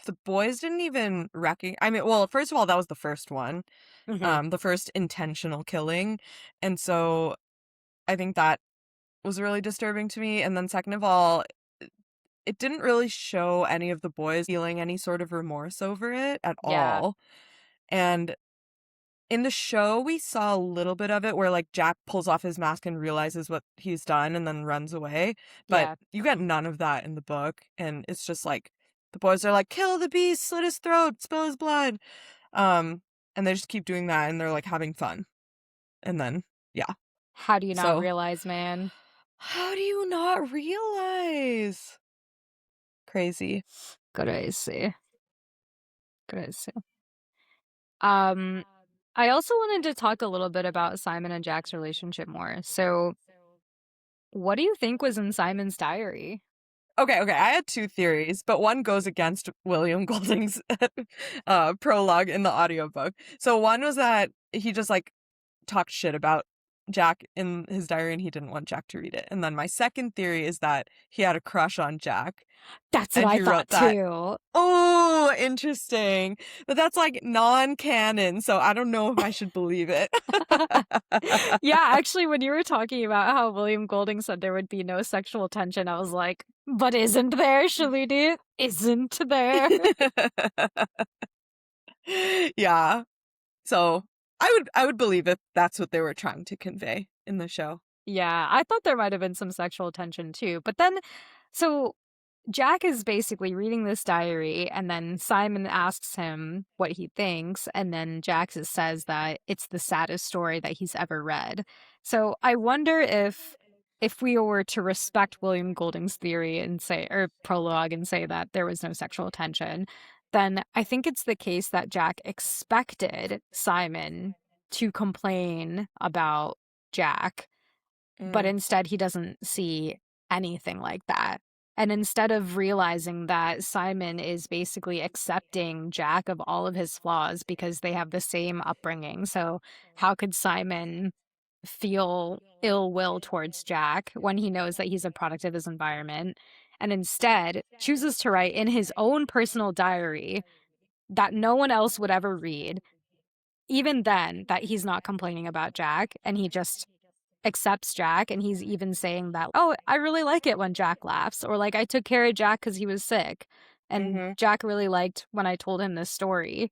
the boys didn't even recognize. I mean, well, first of all, that was the first one, Hmm. the first intentional killing, and so I think that was really disturbing to me. And then second of all, it didn't really show any of the boys feeling any sort of remorse over it at Yeah, all. And in the show, we saw a little bit of it where like Jack pulls off his mask and realizes what he's done and then runs away. But yeah. you get none of that in the book. And it's just like the boys are like, kill the beast, slit his throat, spill his blood. Um, and they just keep doing that and they're like having fun. And then, yeah. How do you not So, realize, man? how do you not realize? Crazy. Good I see. Good I see. Um, I also wanted to talk a little bit about Simon and Jack's relationship more. So, what do you think was in Simon's diary? Okay. I had two theories, but one goes against William Golding's prologue in the audiobook. So one was that he just like talked shit about Jack in his diary and he didn't want Jack to read it. And then my second theory is that he had a crush on Jack That's what and I he wrote thought that. too. Oh, interesting. But that's like non-canon, so I don't know if I should believe it. Yeah, actually, when you were talking about how William Golding said there would be no sexual tension, I was like, but isn't there, Shalini? Isn't there? Yeah. So I would believe if that's what they were trying to convey in the show. Yeah, I thought there might have been some sexual tension too. But then, so Jack is basically reading this diary, and then Simon asks him what he thinks, and then Jack says that it's the saddest story that he's ever read. So I wonder if we were to respect William Golding's theory and say, or prologue, and say that there was no sexual tension, then I think it's the case that Jack expected Simon to complain about Jack, but Mm. instead he doesn't see anything like that. And instead of realizing that Simon is basically accepting Jack of all of his flaws because they have the same upbringing. So, how could Simon feel ill will towards Jack when he knows that he's a product of his environment? And instead chooses to write in his own personal diary that no one else would ever read, even then, that he's not complaining about Jack and he just accepts Jack, and he's even saying that, oh, I really like it when Jack laughs, or like I took care of Jack because he was sick, and Mm-hmm. Jack really liked when I told him this story.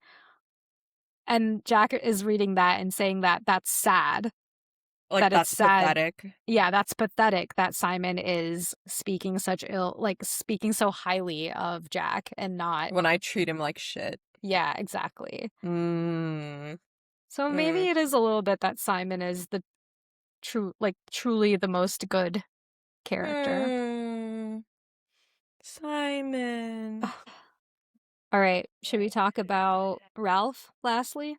And Jack is reading that and saying that that's sad, Like that it's that's sad. pathetic. Yeah, that's pathetic that Simon is speaking such ill, like speaking so highly of Jack and not. When I treat him like shit. Yeah, exactly. Mm. So Mm. maybe it is a little bit that Simon is the truly the most good character. Mm. Simon. All right, should we talk about Ralph lastly?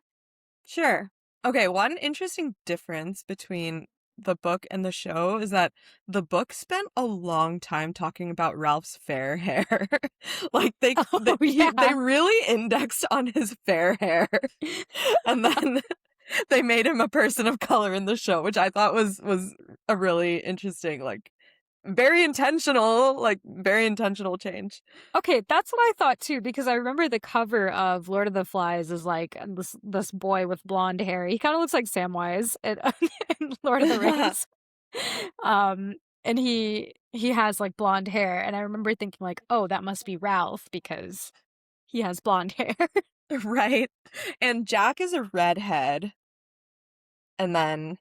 Sure. Okay, one interesting difference between the book and the show is that the book spent a long time talking about Ralph's fair hair. Like Oh, they yeah. really indexed on his fair hair. And then they made him a person of color in the show, which I thought was a really interesting, like very intentional change. Okay, that's what I thought too, because I remember the cover of Lord of the Flies is like this boy with blonde hair. He kind of looks like Samwise in Lord of the Rings. Um, and he has like blonde hair, and I remember thinking like, oh, that must be Ralph because he has blonde hair. Right? And Jack is a redhead, and then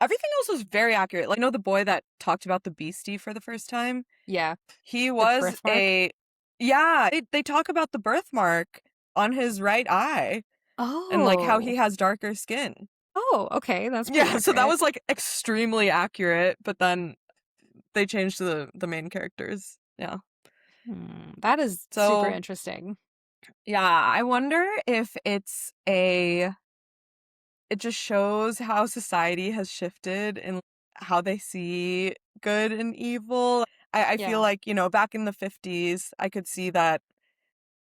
everything else was very accurate. Like, the boy that talked about the beastie for the first time? Yeah, He the was birthmark. yeah, they talk about the birthmark on his right eye and like how Oh, he has darker skin. oh, okay, that's pretty Yeah, so that accurate. was like extremely accurate, but then they changed the main characters. Yeah. That is super So, interesting. yeah, I wonder if it's it just shows how society has shifted and how they see good and evil. I feel Yeah. like, back in the 50s, I could see that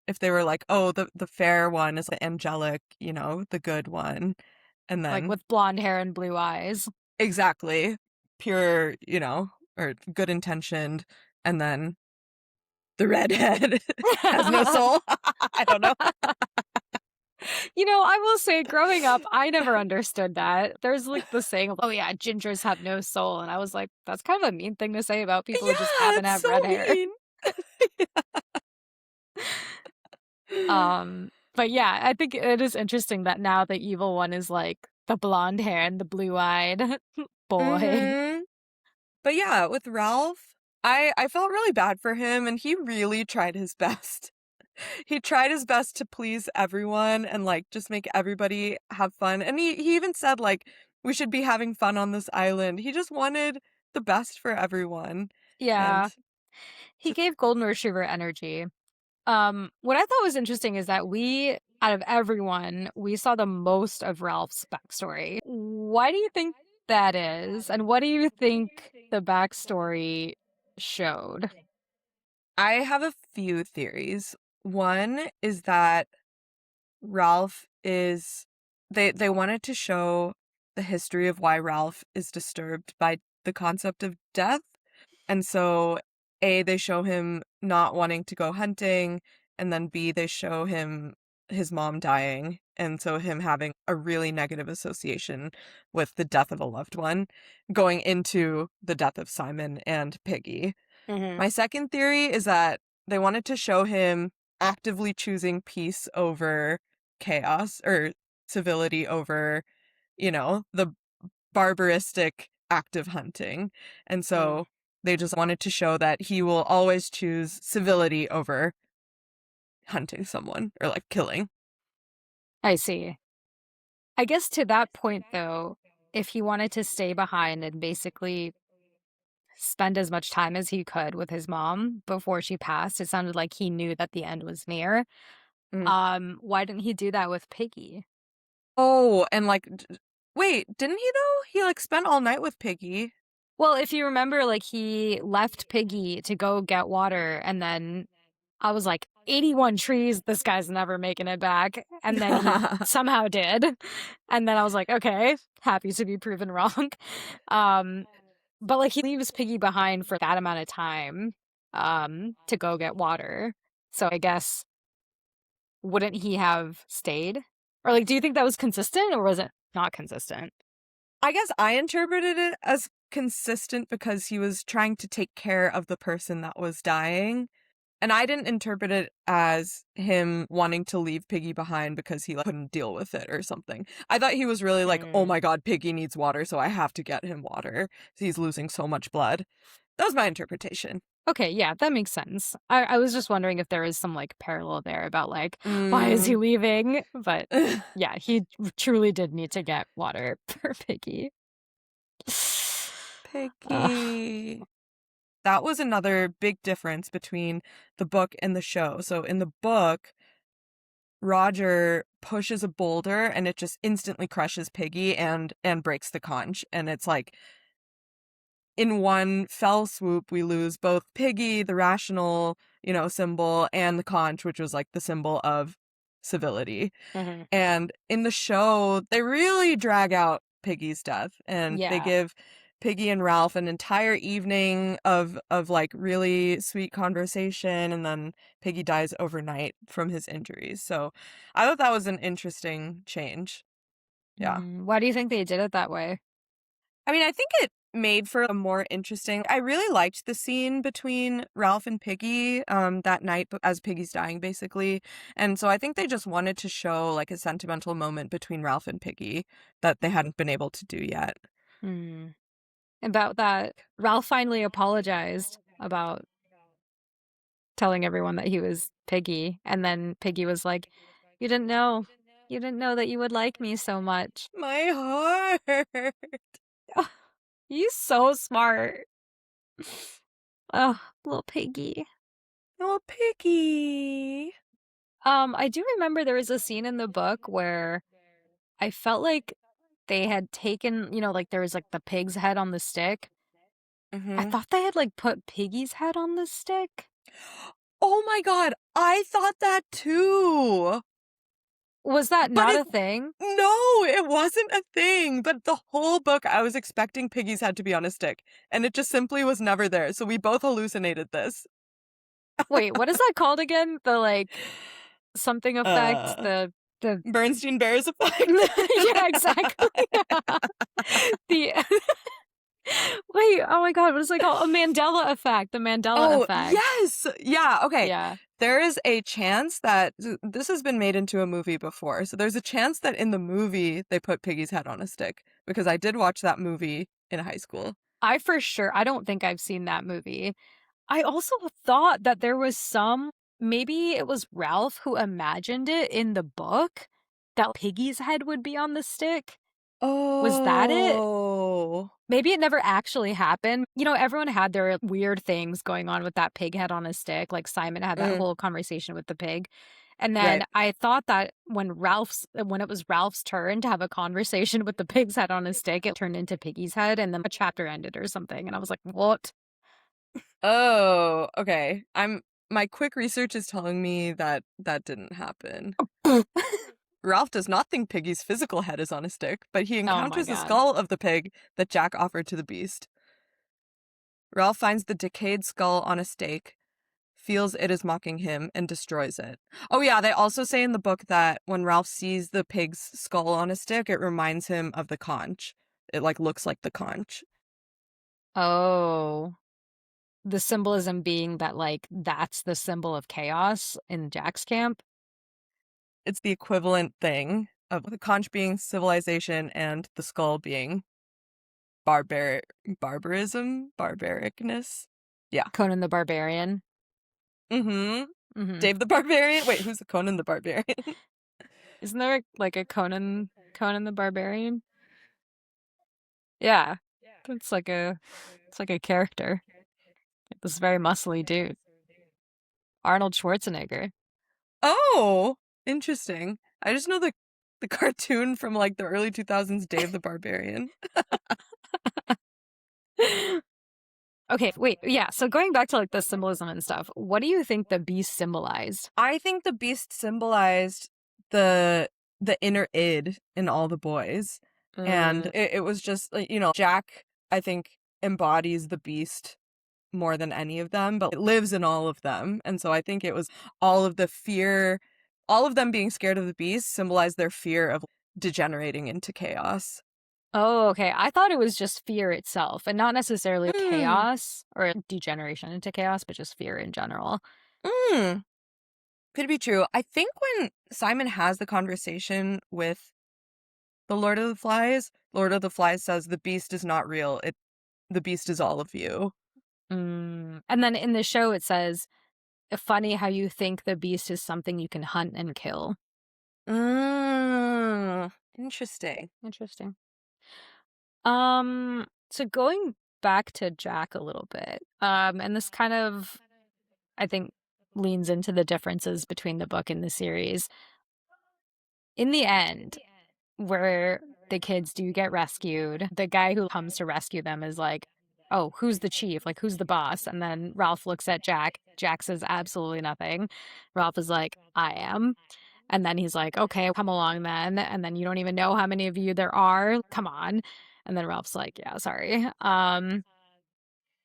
if they were like, oh, the fair one is the angelic, the good one. And Like then with blonde hair and blue eyes. exactly pure, or good intentioned. And then the redhead has no soul. I don't know. I will say, growing up, I never understood that. There's like the saying, oh yeah, gingers have no soul. And I was like, that's kind of a mean thing to say about people who just Yeah, happen to it's have so red hair. mean. But yeah, I think it is interesting that now the evil one is like the blonde hair and the blue-eyed boy. hmm But yeah, with Ralph, I felt really bad for him, and he really tried his best. He tried his best to please everyone and like just make everybody have fun. And he even said like we should be having fun on this island. He just wanted the best for everyone. And Yeah, he just gave Golden Retriever energy. What I thought was interesting is that out of everyone, we saw the most of Ralph's backstory. Why do you think that is? And what do you think the backstory showed? I have a few theories. One is that Ralph is they wanted to show the history of why Ralph is disturbed by the concept of death. And so A, they show him not wanting to go hunting, and then B, they show him his mom dying, and so him having a really negative association with the death of a loved one, going into the death of Simon and Piggy. Hmm. My second theory is that they wanted to show him actively choosing peace over chaos or civility over, the barbaristic act of hunting. And Mm, so they just wanted to show that he will always choose civility over hunting someone or like killing. I see. I guess to that point, though, if he wanted to stay behind and basically spend as much time as he could with his mom before she passed, it sounded like he knew that the end was near. Mm. Why didn't he do that with Piggy? Oh, and like, wait, didn't he though? He like spent all night with Piggy. Well, if you remember, like he left Piggy to go get water, and then I was like, 81 trees, this guy's never making it back. And then he somehow did. And then I was like, okay, happy to be proven wrong. Um, but like he leaves Piggy behind for that amount of time to go get water. So I guess wouldn't he have stayed? Or like do you think that was consistent or was it not consistent? I guess I interpreted it as consistent because he was trying to take care of the person that was dying. And I didn't interpret it as him wanting to leave Piggy behind because he like, couldn't deal with it or something. I thought he was really like, oh Mm. my God, Piggy needs water, so I have to get him water. He's losing so much blood. That was my interpretation. Okay, yeah, that makes sense. I was just wondering if there is some like parallel there about like why is he Mm. leaving? But yeah, he truly did need to get water for Piggy. Uh, Piggy. That was another big difference between the book and the show. So in the book, Roger pushes a boulder and it just instantly crushes Piggy and breaks the conch. And it's like in one fell swoop we lose both Piggy, the rational, symbol, and the conch, which was like the symbol of civility. mhm. And in the show, they really drag out Piggy's death and they Yeah. give Piggy and Ralph an entire evening of like really sweet conversation, and then Piggy dies overnight from his injuries. So I thought that was an interesting change. Yeah. Why do you think they did it that way? I mean, I think it made for a more interesting. I really liked the scene between Ralph and Piggy that night as Piggy's dying basically. And so I think they just wanted to show like a sentimental moment between Ralph and Piggy that they hadn't been able to do yet. Hmm. About that, Ralph finally apologized about telling everyone that he was Piggy, and then Piggy was like, "You didn't know. You didn't know that you would like me so much." My heart. He's so smart. Oh, little Piggy. Oh, Piggy. I do remember there was a scene in the book where I felt like they had taken, like there was like the pig's head on the stick. I Hmm. thought they had like put Piggy's head on the stick. Oh my God, I thought that too. Was that But not it, a thing? no, it wasn't a thing. But the whole book, I was expecting Piggy's head to be on a stick, and it just simply was never there. So we both hallucinated this. Wait, what is that called again? The like something effect, Uh, the Bernstein Bears effect. yeah, exactly. The wait, oh my God, what is it called? A Mandela effect. The Mandela Oh, effect. yes. Yeah, okay. Yeah. There is a chance that this has been made into a movie before. So there's a chance that in the movie they put Piggy's head on a stick because I did watch that movie in high school. I don't think I've seen that movie. I also thought that there was maybe it was Ralph who imagined it in the book that Piggy's head would be on the stick. Was that it? Oh. Maybe it never actually happened. Everyone had their weird things going on with that pig head on a stick. Like Simon had that Mm, whole conversation with the pig. And then right. I thought that when it was Ralph's turn to have a conversation with the pig's head on a stick, it turned into Piggy's head and then a chapter ended or something. And I was like, what? Oh, okay. My quick research is telling me that that didn't happen. Ralph does not think Piggy's physical head is on a stick, but he Oh my encounters the God. skull of the pig that Jack offered to the beast. Ralph finds the decayed skull on a stake, feels it is mocking him, and destroys it. Oh yeah, they also say in the book that when Ralph sees the pig's skull on a stick, it reminds him of the conch. It like looks like the conch. Oh. The symbolism being that, like, that's the symbol of chaos in Jack's camp. It's the equivalent thing of the conch being civilization and the skull being barbaricness. Yeah. Conan the Barbarian. Mm-hmm. Hmm. Dave the Barbarian. Wait, who's the Conan the Barbarian? Isn't there like a Conan the Barbarian? Yeah. It's like a character. This very muscly dude. Arnold Schwarzenegger. Oh, interesting. I just know the cartoon from like the early 2000s, Dave the Barbarian. Okay, wait, yeah. So going back to like the symbolism and stuff, what do you think the beast symbolized? I think the beast symbolized the inner id in all the boys. And Mm. it was just like, Jack, I think, embodies the beast more than any of them, but it lives in all of them. And so I think it was all of the fear, all of them being scared of the beast symbolized their fear of degenerating into chaos. Oh, okay. I thought it was just fear itself and not necessarily Mm, chaos or degeneration into chaos, but just fear in general. mm. Could be true. I think when Simon has the conversation with the Lord of the Flies says the beast is not real. The beast is all of you. And then in the show, it says, funny how you think the beast is something you can hunt and kill. Interesting. Interesting. So going back to Jack a little bit, and this kind of, I think, leans into the differences between the book and the series. In the end, where the kids do get rescued, the guy who comes to rescue them is like, oh, who's the chief? Like, who's the boss? And then Ralph looks at Jack. Jack says absolutely nothing. Ralph is like, I am. And then he's like, okay, come along then. And then you don't even know how many of you there are. Come on. And then Ralph's like, yeah, sorry.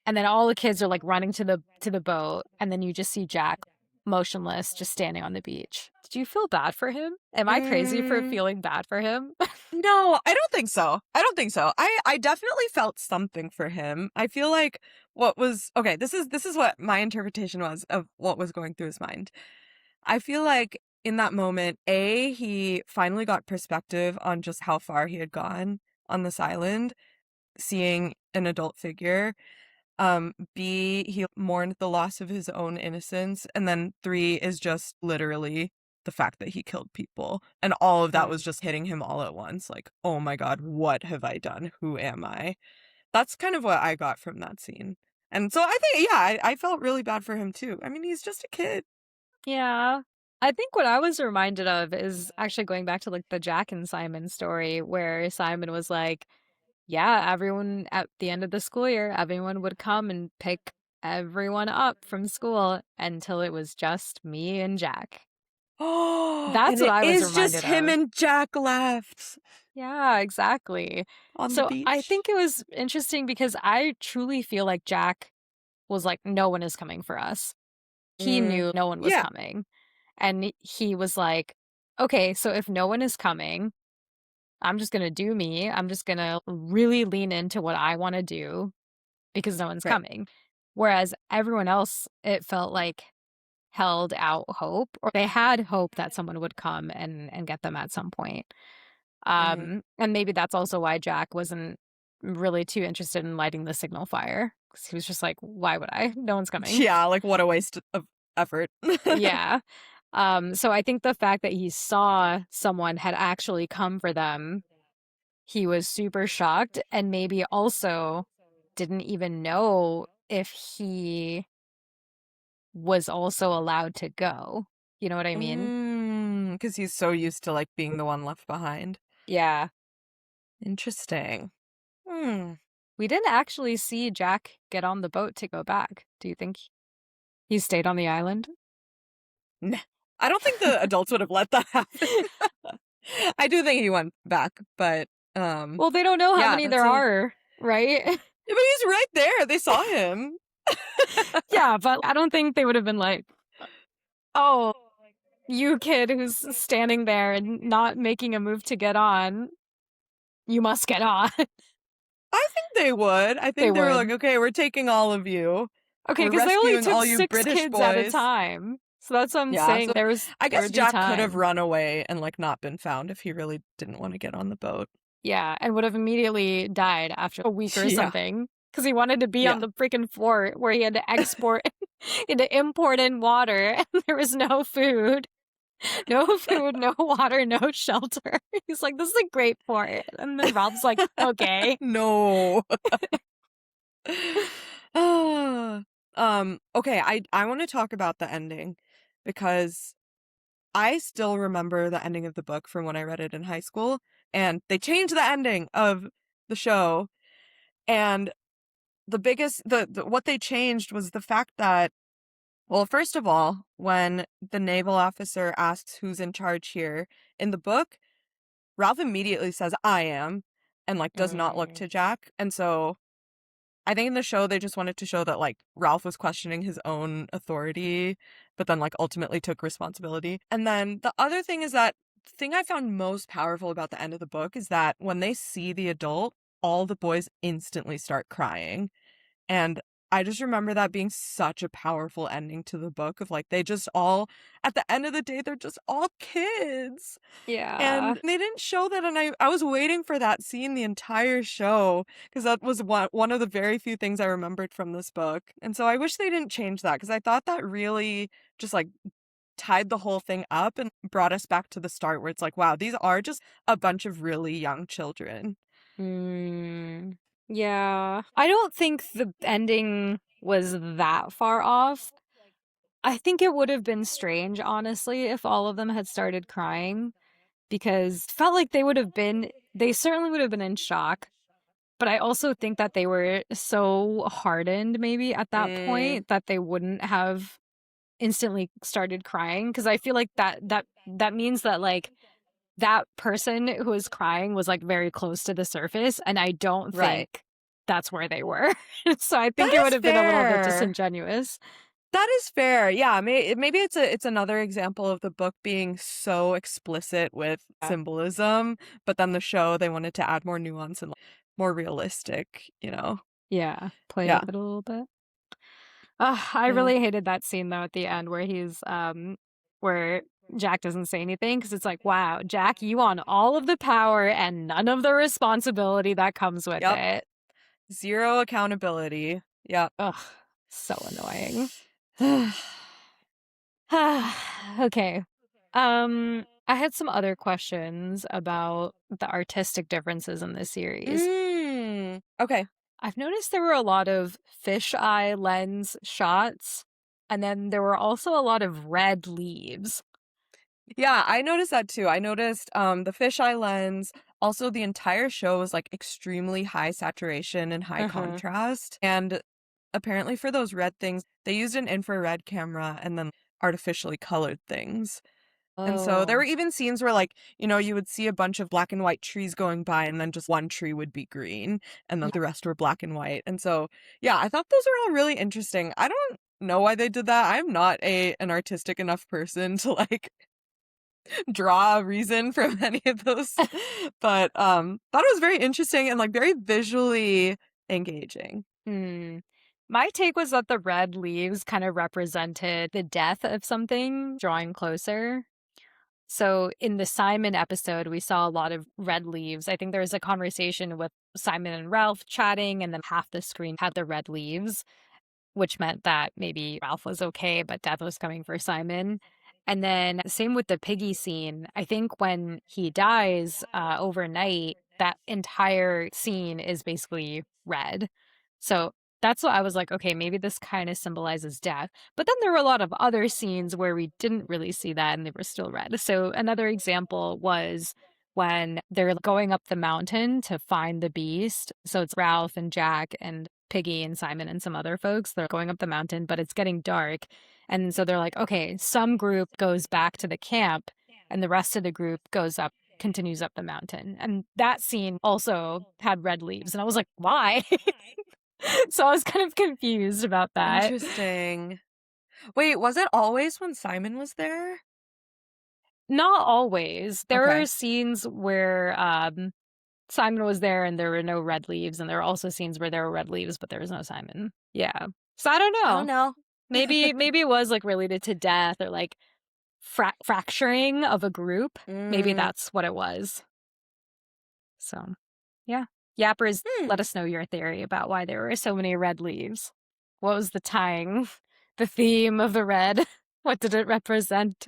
And then all the kids are like running to the boat, and then you just see Jack motionless, just standing on the beach. Did you feel bad for him? Am I crazy for Mm, feeling bad for him? no, I don't think so. I don't think so. I definitely felt something for him. I feel like what was okay, this is what my interpretation was of what was going through his mind. I feel like in that moment, he finally got perspective on just how far he had gone on this island, seeing an adult figure. B, he mourned the loss of his own innocence. And then 3 is just literally the fact that he killed people. And all of that was Mm. just hitting him all at once. Like, oh my God, what have I done? Who am I? That's kind of what I got from that scene. And so I think, yeah, I felt really bad for him too. I mean, he's just a kid. Yeah. I think what I was reminded of is actually going back to like the Jack and Simon story where Simon was like, yeah, everyone at the end of the school year, everyone would come and pick everyone up from school until it was just me and Jack. Oh, and That's what it I was is just reminded him of. and Jack left Yeah, exactly. on the So I beach. think it was interesting because I truly feel like Jack was like, no one is coming for us. He Mm, knew no one was yeah, coming. And he was like, okay, so if no one is coming, I'm just going to do me. I'm just going to really lean into what I want to do because no one's right. coming. Whereas everyone else, it felt like held out hope or they had hope that someone would come and get them at some point. Hmm. And maybe that's also why Jack wasn't really too interested in lighting the signal fire because he was just like, why would I? No one's coming. Yeah, like what a waste of effort. Yeah. So I think the fact that he saw someone had actually come for them, he was super shocked and maybe also didn't even know if he was also allowed to go. You know what I mean? Because he's so used to like being the one left behind. Yeah. Interesting. Hmm. We didn't actually see Jack get on the boat to go back. Do you think he stayed on the island? Nah. I don't think the adults would have let that happen. I do think he went back, but Well, they don't know how yeah, many that's there a. are, right? But he's right there. They saw him. Yeah, but I don't think they would have been like, oh, you kid who's standing there and not making a move to get on, you must get on. I think they would. I They think they were like, would. okay, we're taking all of you. Okay, We're because they only rescuing took all you 6 British kids at a boys. time. So that's what I'm Yeah, saying. so I There guess would be Jack could have time. run away and like not been found if he really didn't want to get on the boat. Yeah, and would have immediately died after a week or Yeah, something. Because he wanted to be on yeah. the freaking fort where he had to export, he had to import in water, and there was no food. No food, no water, no shelter. He's like, this is a great port. And then Rob's like, okay. No. Ah. Okay, I want to talk about the ending because I still remember the ending of the book from when I read it in high school, and they changed the ending of the show, and the biggest the what they changed was the fact that, well, first of all, when the naval officer asks who's in charge here in the book, Ralph immediately says I am, and like does not look Mm. to Jack. And so I think in the show they just wanted to show that like Ralph was questioning his own authority, but then like ultimately took responsibility. And then the other thing is that the thing I found most powerful about the end of the book is that when they see the adult, all the boys instantly start crying. And I just remember that being such a powerful ending to the book of like they just all at the end of the day they're just all kids. Yeah. And they didn't show that, and I was waiting for that scene the entire show because that was one of the very few things I remembered from this book. And so I wish they didn't change that because I thought that really just like tied the whole thing up and brought us back to the start where it's like, wow, these are just a bunch of really young children. Mm. Yeah. I don't think the ending was that far off. I think it would have been strange, honestly, if all of them had started crying because it felt like they certainly would have been in shock. But I also think that they were so hardened maybe at that Mm, point that they wouldn't have instantly started crying because I feel like that means that like that person who was crying was like very close to the surface and I don't right. think that's where they were. So I think That it would is have been a little bit fair. disingenuous. That is fair. Yeah, maybe it's another example of the book being so explicit with Yeah. symbolism, but then the show they wanted to add more nuance and like, more realistic, you know. Yeah, play Yeah. with it a little bit. I Yeah. really hated that scene though at the end where where Jack doesn't say anything because it's like, wow, Jack, you want all of the power and none of the responsibility that comes with Yep. it. Zero accountability. Yep. Ugh, so annoying. Okay. I had some other questions about the artistic differences in this series. Okay. I've noticed there were a lot of fisheye lens shots, and then there were also a lot of red leaves. Yeah, I noticed that too. I noticed the fisheye lens. Also, the entire show was like extremely high saturation and high Uh-huh. contrast. And apparently, for those red things, they used an infrared camera and then artificially colored things. And so there were Oh. even scenes where, like, you would see a bunch of black and white trees going by, and then just one tree would be green, and then Yeah. the rest were black and white. And so, yeah, I thought those are all really interesting. I don't know why they did that. I'm not an artistic enough person to like draw a reason from any of those, but thought it was very interesting and like very visually engaging. Hmm. My take was that the red leaves kind of represented the death of something drawing closer. So in the Simon episode, we saw a lot of red leaves. I think there was a conversation with Simon and Ralph chatting, and then half the screen had the red leaves, which meant that maybe Ralph was okay, but death was coming for Simon. And then same with the piggy scene. I think when he dies overnight, that entire scene is basically red. So that's what I was like, okay, maybe this kind of symbolizes death. But then there were a lot of other scenes where we didn't really see that and they were still red. So another example was when they're going up the mountain to find the beast. So it's Ralph and Jack and Piggy and Simon and some other folks. They're going up the mountain, but it's getting dark. And so they're like, okay, some group goes back to the camp and the rest of the group continues up the mountain. And that scene also had red leaves. And I was like, why? So I was kind of confused about that. Interesting. Wait, was it always when Simon was there? Not always. There are Okay. scenes where Simon was there and there were no red leaves, and there are also scenes where there were red leaves, but there was no Simon. Yeah. So I don't I don't know. know. Maybe it was like related to death or like fracturing of a group. Maybe Mm, that's what it was. So, yeah. Yappers, hmm. let us know your theory about why there were so many red leaves. What was the tying, the theme of the red? What did it represent?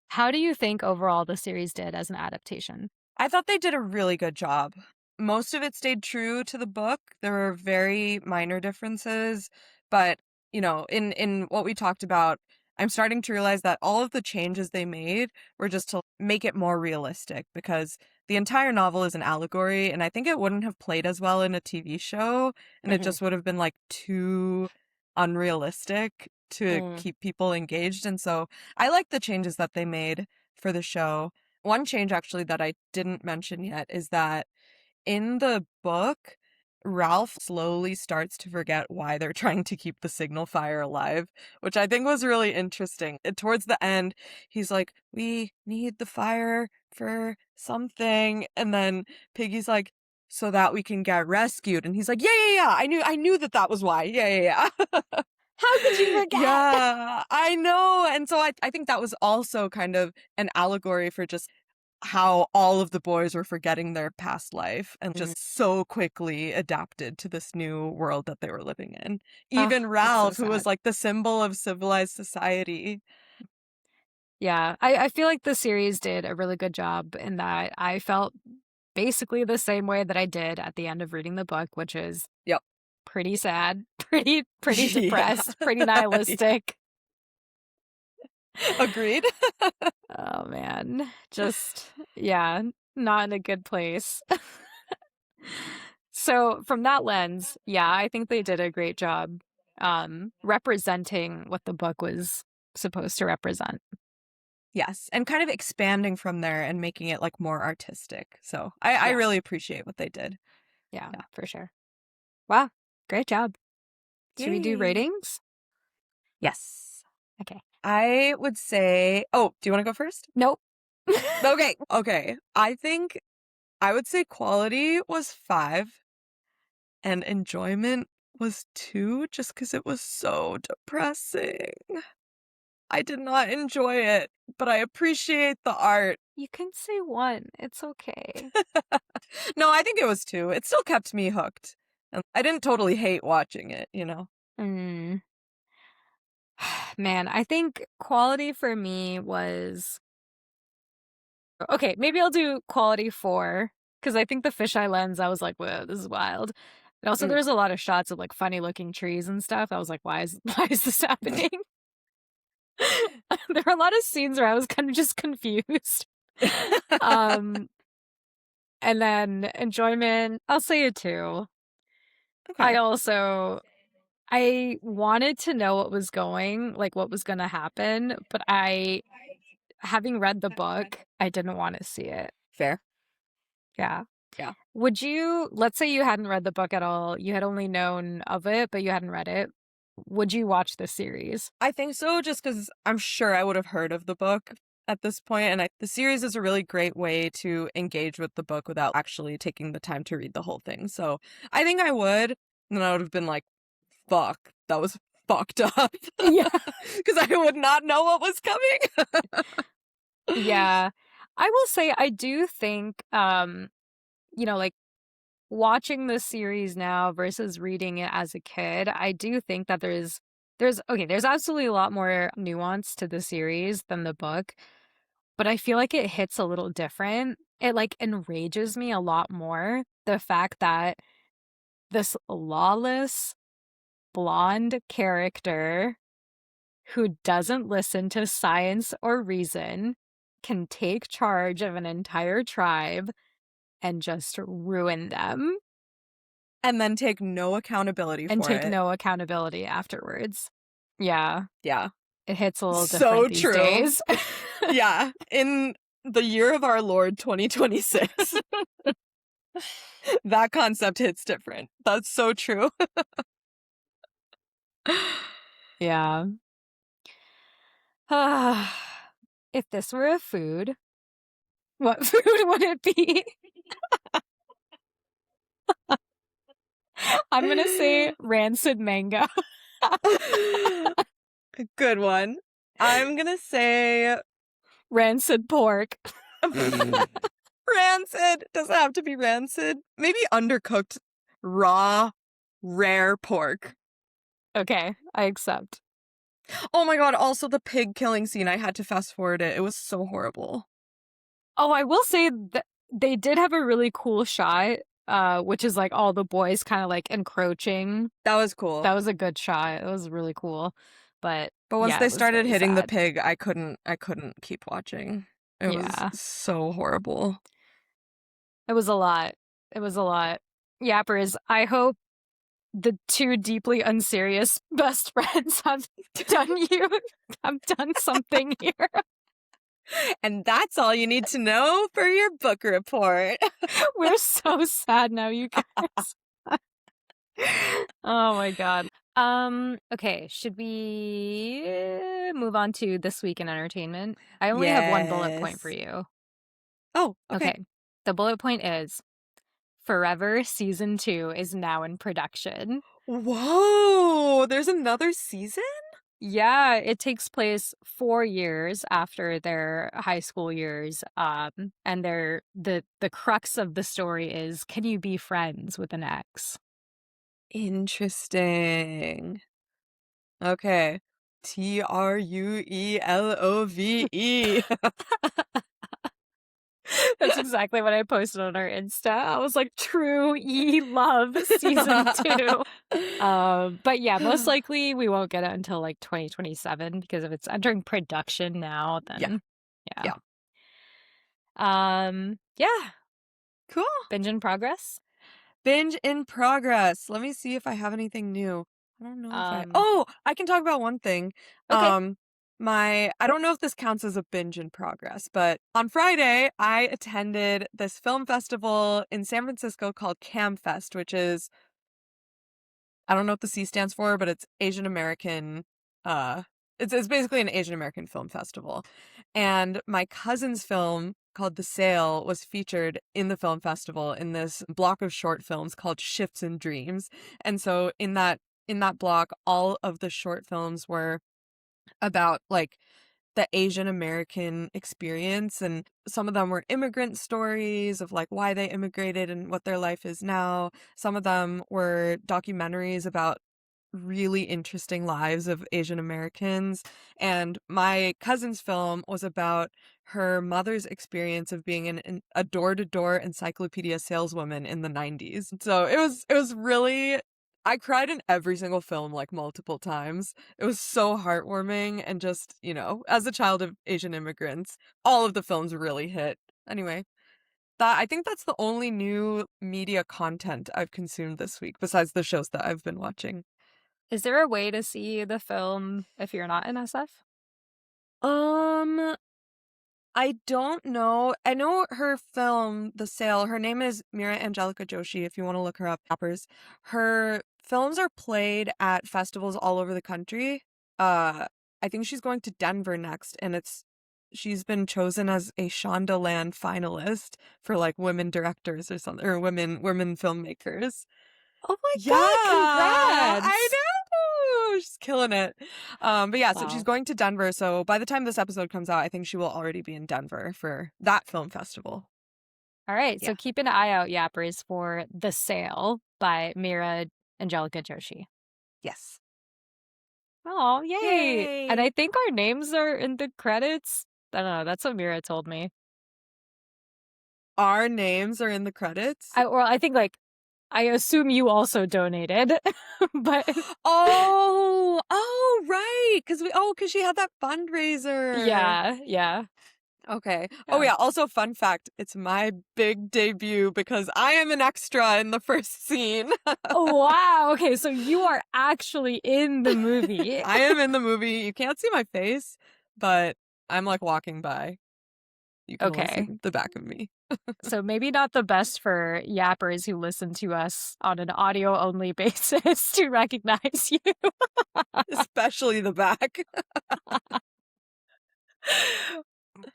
How do you think overall the series did as an adaptation? I thought they did a really good job. Most of it stayed true to the book. There were very minor differences, but in what we talked about, I'm starting to realize that all of the changes they made were just to make it more realistic because the entire novel is an allegory, and I think it wouldn't have played as well in a TV show, and it Hmm. just would have been like too unrealistic to Mm. keep people engaged. And so I like the changes that they made for the show. One change actually that I didn't mention yet is that in the book, Ralph slowly starts to forget why they're trying to keep the signal fire alive, which I think was really interesting. And towards the end, he's like, "We need the fire for something." And then Piggy's like, "So that we can get rescued." And he's like, "Yeah, yeah, yeah. I knew that was why. Yeah, yeah, yeah." How could you forget? Yeah, I know. And so I think that was also kind of an allegory for just how all of the boys were forgetting their past life and Mm. just so quickly adapted to this new world that they were living in. Oh, Even that's so Ralph, who was sad. like the symbol of civilized society. Yeah, I feel like the series did a really good job in that I felt basically the same way that I did at the end of reading the book, which is Yep. pretty sad, pretty Yeah. depressed, pretty nihilistic. Agreed. Oh man, just yeah, not in a good place. So from that lens, yeah, I think they did a great job representing what the book was supposed to represent. Yes, and kind of expanding from there and making it like more artistic. So I Yeah, really appreciate what they did. yeah, Yeah. for sure. Wow, great job. Should we do Yay. ratings? Yes. Okay. I would say, oh, do you want to go first? Nope. Okay. Okay. I think I would say quality was 5 and enjoyment was 2 just because it was so depressing. I did not enjoy it, but I appreciate the art. You can say one. It's okay. No, I think it was 2. It still kept me hooked. And I didn't totally hate watching it. Mm. Man, I think quality for me was okay. Maybe I'll do quality 4 because I think the fisheye lens. I was like, "Whoa, this is wild." And also, Mm. there's a lot of shots of like funny looking trees and stuff. I was like, "Why is why is this happening?" There were a lot of scenes where I was kind of just confused. And then enjoyment, I'll say a 2. Okay. I wanted to know what was gonna happen, but having read the book, I didn't want to see it. Fair. Yeah. Yeah. Let's say you hadn't read the book at all, you had only known of it, but you hadn't read it. Would you watch the series? I think so, just because I'm sure I would have heard of the book at this point, and the series is a really great way to engage with the book without actually taking the time to read the whole thing. So I think I would, and then I would have been like, fuck, that was fucked up. Yeah. Because I would not know what was coming. Yeah. I will say I do think, like watching the series now versus reading it as a kid, I do think that there's absolutely a lot more nuance to the series than the book, but I feel like it hits a little different. It like enrages me a lot more. The fact that this lawless blonde character who doesn't listen to science or reason can take charge of an entire tribe and just ruin them. And then take no accountability for it. And take no accountability afterwards. Yeah. Yeah. It hits a little So different these true. days. Yeah. In the year of our Lord 2026. That concept hits different. That's so true. Yeah. If this were a food, what food would it be? I'm going to say rancid mango. Good one. I'm going to say rancid pork. Rancid. Doesn't have to be rancid. Maybe undercooked, raw, rare pork. Okay, I accept. Oh my god, also the pig killing scene. I had to fast forward it. It was so horrible. Oh, I will say that they did have a really cool shot, which is like all the boys kind of like encroaching. That was cool. That was a good shot. It was really cool. But once they started hitting sad. the pig, I couldn't keep watching. It was so horrible. It was a lot. Yappers, I hope the two deeply unserious best friends have done something here. And that's all you need to know for your book report. We're so sad now, you guys. Oh my god. Okay, should we move on to this week in entertainment? I only have one bullet point for you. Oh, okay. The bullet point is Forever Season 2 is now in production. Whoa, there's another season? Yeah, it takes place 4 years after their high school years. And the crux of the story is, can you be friends with an ex? Interesting. Okay. TRUELOVE. That's exactly what I posted on our Insta. I was like, True E Love Season 2. But yeah, most likely we won't get it until like 2027 because if it's entering production now, then yeah. Cool. Binge in progress. Binge in progress. Let me see if I have anything new. I don't know if I can talk about one thing. Okay. I don't know if this counts as a binge in progress, but on Friday, I attended this film festival in San Francisco called CamFest, which is, I don't know what the C stands for, but it's Asian American, it's basically an Asian American film festival. And my cousin's film called The Sale was featured in the film festival in this block of short films called Shifts in Dreams. And so in that block, all of the short films were about like the Asian American experience, and some of them were immigrant stories of like why they immigrated and what their life is now. Some of them were documentaries about really interesting lives of Asian Americans, and my cousin's film was about her mother's experience of being a door-to-door encyclopedia saleswoman in the 90s. So it was really I cried in every single film like multiple times. It was so heartwarming and just, as a child of Asian immigrants, all of the films really hit. Anyway, I think that's the only new media content I've consumed this week besides the shows that I've been watching. Is there a way to see the film if you're not in SF? Um, I don't know. I know her film, The Sale. Her name is Mira Angelica Joshi, if you want to look her up. Her films are played at festivals all over the country. I think she's going to Denver next, and she's been chosen as a Shondaland finalist for like women directors or something, or women filmmakers. Oh my Yeah, God, congrats! I know. She's killing it. But yeah, so Wow. she's going to Denver. So by the time this episode comes out, I think she will already be in Denver for that film festival. All right, Yeah. so keep an eye out, yappers, for The Sale by Mira Angelica Joshi. Yes. Oh, yay! Yay! And I think our names are in the credits. I don't know, that's what Mira told me. Our names are in the credits? I think, like, I assume you also donated, but... Oh, right! Because she had that fundraiser! Yeah. Okay. Oh, yeah. Also, fun fact, it's my big debut because I am an extra in the first scene. Oh, wow. Okay, so you are actually in the movie. I am in the movie. You can't see my face, but I'm like walking by. You can only see the back of me. So maybe not the best for yappers who listen to us on an audio-only basis to recognize you. Especially the back.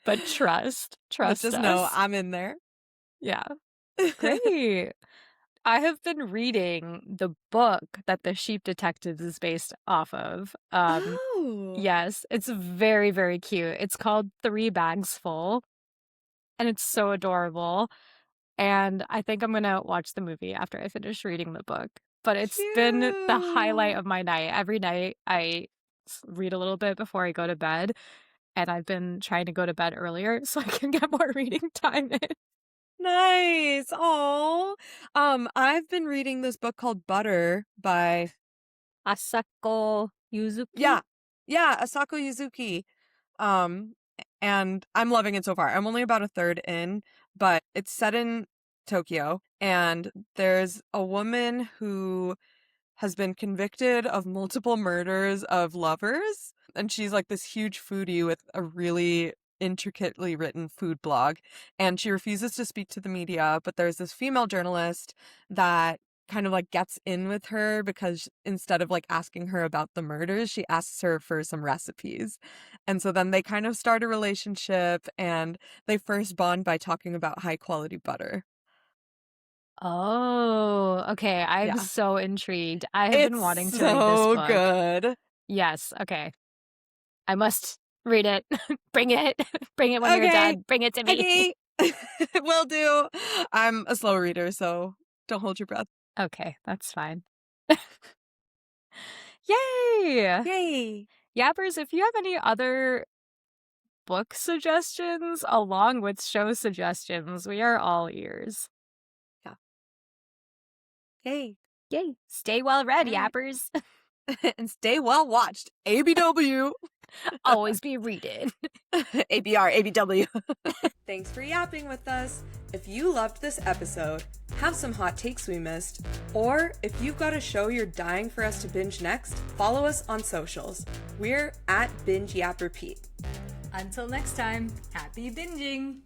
But trust But just us. know I'm in there. Yeah. Great. I have been reading the book that The Sheep Detectives is based off of. Yes, it's very, very cute. It's called 3 Bags Full, and it's so adorable. And I think I'm going to watch the movie after I finish reading the book. But it's been the highlight of my night. Every night I read a little bit before I go to bed, and I've been trying to go to bed earlier so I can get more reading time in. Nice. Oh. I've been reading this book called Butter by Asako Yuzuki. Yeah, Asako Yuzuki. And I'm loving it so far. I'm only about a third in, but it's set in Tokyo, and there's a woman who has been convicted of multiple murders of lovers, and she's like this huge foodie with a really intricately written food blog, and she refuses to speak to the media, but there's this female journalist that kind of like gets in with her because instead of like asking her about the murders, she asks her for some recipes. And so then they kind of start a relationship, and they first bond by talking about high quality butter. Oh, okay. I'm so intrigued. I have been wanting to read this so book. Good. Yes, okay. I must read it. Bring it. Bring it when you're done. Bring it to me. Okay. Will do. I'm a slow reader, so don't hold your breath. Okay, that's fine. Yay! Yappers, if you have any other book suggestions along with show suggestions, we are all ears. Yay. Stay well read, yappers. And stay well watched. ABW. Always be reading. ABR, ABW. Thanks for yapping with us. If you loved this episode, have some hot takes we missed, or if you've got a show you're dying for us to binge next, follow us on socials. We're at bingeyaprepeat. Until next time, happy binging!